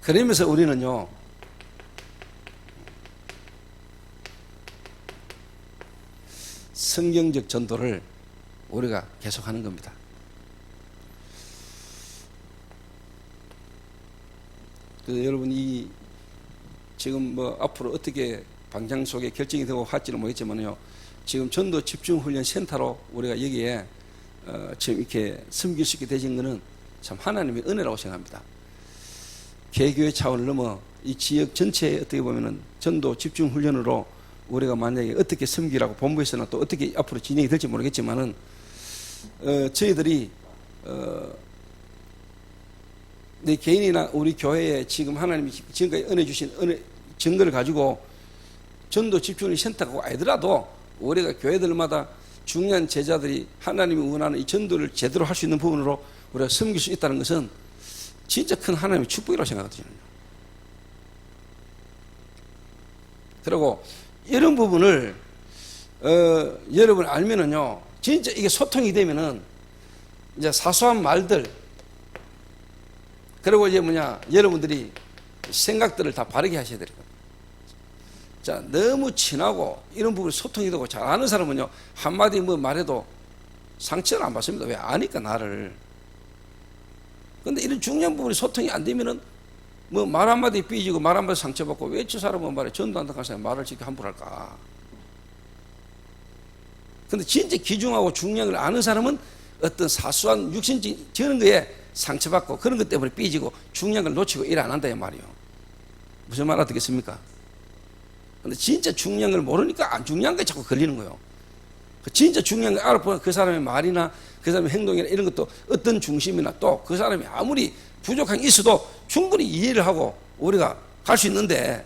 그러면서 우리는요, 성경적 전도를 우리가 계속하는 겁니다. 그 여러분이 지금 뭐 앞으로 어떻게 방향 속에 결정이 되고 할지는 모르겠지만요, 지금 전도 집중훈련 센터로 우리가 여기에 지금 이렇게 섬길 수 있게 되신 것은 참 하나님의 은혜라고 생각합니다. 개교회 차원을 넘어 이 지역 전체에 어떻게 보면은 전도 집중훈련으로 우리가 만약에 어떻게 섬기라고 본부에서는 또 어떻게 앞으로 진행이 될지 모르겠지만은 저희들이 내 개인이나 우리 교회에 지금 하나님이 지금까지 은혜 주신 은혜 증거를 가지고 전도 집중훈련 센터가 아니더라도 우리가 교회들마다 중요한 제자들이 하나님이 원하는 이 전도를 제대로 할 수 있는 부분으로 우리가 섬길 수 있다는 것은 진짜 큰 하나님의 축복이라고 생각하거든요. 그리고 이런 부분을 여러분 알면은요, 진짜 이게 소통이 되면은 이제 사소한 말들, 그리고 이제 여러분들이 생각들을 다 바르게 하셔야 돼요. 자, 너무 친하고 이런 부분이 소통이 되고 잘 아는 사람은요, 한마디 말해도 상처를 안 받습니다. 왜? 아니까, 나를. 근데 이런 중요한 부분이 소통이 안 되면은 말 한마디 삐지고 말 한마디 상처받고, 왜 저 사람은 말해 전도 안 당한 사람이 말을 저렇게 함부로 할까? 근데 진짜 귀중하고 중요한 걸 아는 사람은 어떤 사소한 육신적 저런 거에 상처받고 그런 것 때문에 삐지고 중요한 걸 놓치고 일 안 한다 이 말이요. 무슨 말 알아듣겠습니까? 근데 진짜 중요한 걸 모르니까 안 중요한 거에 자꾸 걸리는 거예요. 진짜 중요한 걸 알아보면 그 사람의 말이나 그 사람의 행동이나 이런 것도 어떤 중심이나 또 그 사람이 아무리 부족한 게 있어도 충분히 이해를 하고 우리가 갈 수 있는데,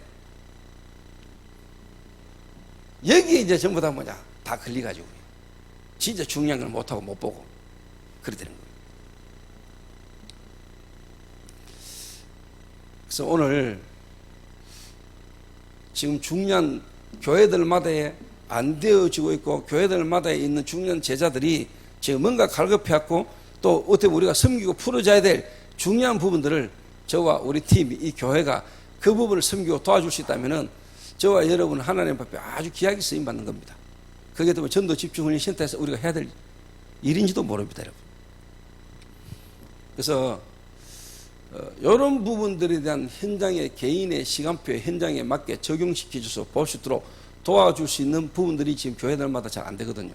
여기에 이제 전부 다 다 걸려가지고 진짜 중요한 걸 못하고 못 보고 그래 되는 거예요. 그래서 오늘 지금 중요한 교회들마다에 안 되어지고 있고 교회들마다에 있는 중요한 제자들이 지금 뭔가 갈급해갖고 또 어떻게 우리가 섬기고 풀어줘야 될 중요한 부분들을 저와 우리 팀이, 이 교회가 그 부분을 섬기고 도와줄 수 있다면은 저와 여러분 하나님 앞에 아주 귀하게 쓰임 받는 겁니다. 그게 또 전도 집중훈련 센터에서 우리가 해야 될 일인지도 모릅니다, 여러분. 그래서 이런 부분들에 대한 현장의 개인의 시간표에 현장에 맞게 적용시켜줘서 볼 수 있도록 도와줄 수 있는 부분들이 지금 교회들마다 잘 안 되거든요.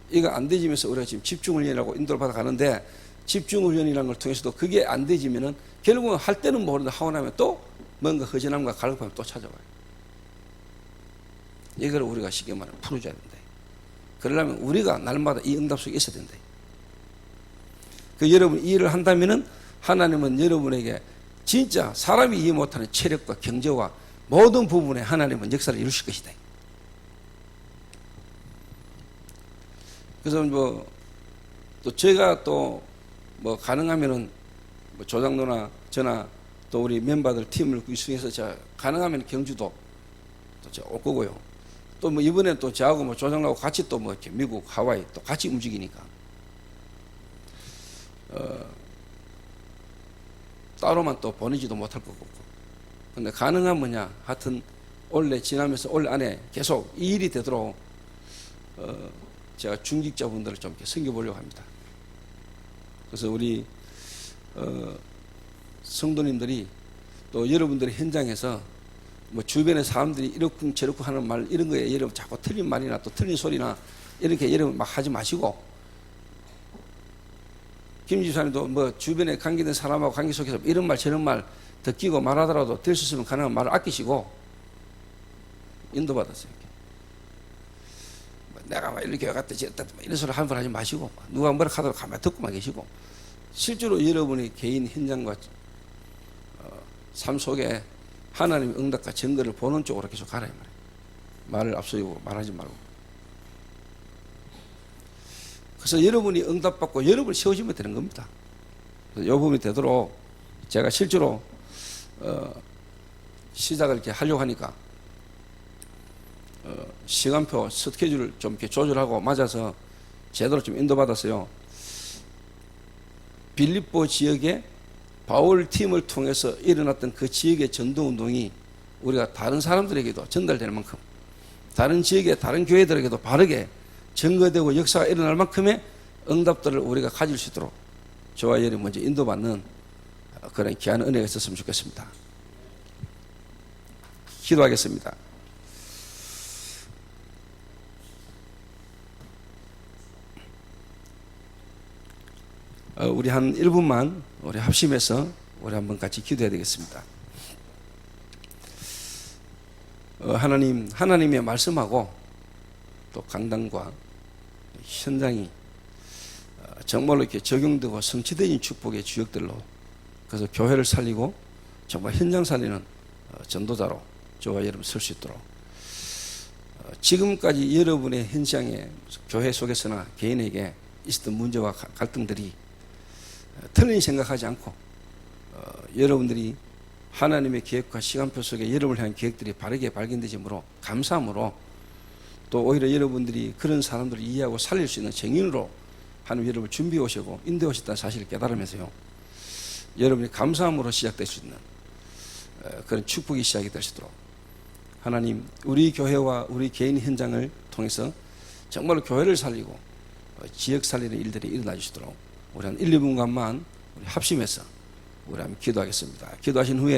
이거 안 되지면서 우리가 지금 집중훈련이라고 인도를 받아 가는데, 집중훈련이라는 걸 통해서도 그게 안 되지면은 결국은 할 때는 모르는데 하고 나면 또 뭔가 허전함과 갈급함이 또 찾아와요. 이걸 우리가 쉽게 말하면 풀어줘야 된다. 그러려면 우리가 날마다 이 응답 속에 있어야 된다. 그 여러분 이 일을 한다면은 하나님은 여러분에게 진짜 사람이 이해 못하는 체력과 경제와 모든 부분에 하나님은 역사를 이루실 것이다. 그래서 또 제가 또 가능하면은 조장로나 저나 또 우리 멤버들 팀을 구성해서 제가 가능하면 경주도 또 올 거고요. 또 이번에 또 저하고 조장로하고 같이 또 이렇게 미국 하와이 또 같이 움직이니까 따로만 또 보내지도 못할 것 같고. 근데 가능한 하여튼 올해 지나면서 올 안에 계속 이 일이 되도록 제가 중직자분들을 좀 이렇게 섬겨보려고 합니다. 그래서 우리 성도님들이 또 여러분들의 현장에서 주변의 사람들이 이렇고 저렇고 하는 말 이런 거에 여러분 자꾸 틀린 말이나 또 틀린 소리나 이렇게 여러분 막 하지 마시고, 김 집사님도 주변에 관계된 사람하고 관계 속에서 이런 말 저런 말 듣기고 말하더라도 될 수 있으면 가능한 말을 아끼시고 인도받았어요. 내가 이렇게 갔다 저랬다 이런 소리 함부로 하지 마시고, 누가 뭐라 하더라도 가만히 듣고만 계시고, 실제로 여러분의 개인 현장과 삶 속에 하나님의 응답과 증거를 보는 쪽으로 계속 가라 이 말이에요. 말을 앞서고 말하지 말고. 그래서 여러분이 응답받고 여러분을 세워주면 되는 겁니다. 그래서 이 부분이 되도록 제가 실제로 시작을 이렇게 하려고 하니까 시간표 스케줄을 좀 이렇게 조절하고 맞아서 제대로 좀 인도받았어요. 빌립보 지역에 바울 팀을 통해서 일어났던 그 지역의 전도운동이 우리가 다른 사람들에게도 전달될 만큼, 다른 지역의 다른 교회들에게도 바르게 증거되고 역사가 일어날 만큼의 응답들을 우리가 가질 수 있도록 저와 여러분이 먼저 인도받는 그런 귀한 은혜가 있었으면 좋겠습니다. 기도하겠습니다. 우리 한 1분만 우리 합심해서 우리 한번 같이 기도해야 되겠습니다. 하나님의 말씀하고 또 강단과 현장이 정말로 이렇게 적용되고 성취되는 축복의 주역들로, 그래서 교회를 살리고 정말 현장 살리는 전도자로 저와 여러분 설 수 있도록, 지금까지 여러분의 현장에 교회 속에서나 개인에게 있었던 문제와 갈등들이 틀린 생각하지 않고 여러분들이 하나님의 계획과 시간표 속에 여러분을 향한 계획들이 바르게 발견되므로 감사함으로 또 오히려 여러분들이 그런 사람들을 이해하고 살릴 수 있는 증인으로 하나님 여러분을 준비해 오시고 인도해 오셨다는 사실을 깨달으면서요. 여러분이 감사함으로 시작될 수 있는 그런 축복이 시작이 될 수 있도록 하나님 우리 교회와 우리 개인 현장을 통해서 정말로 교회를 살리고 지역 살리는 일들이 일어나 주시도록 우리 한 1, 2분간만 우리 합심해서 우리 한번 기도하겠습니다. 기도하신 후에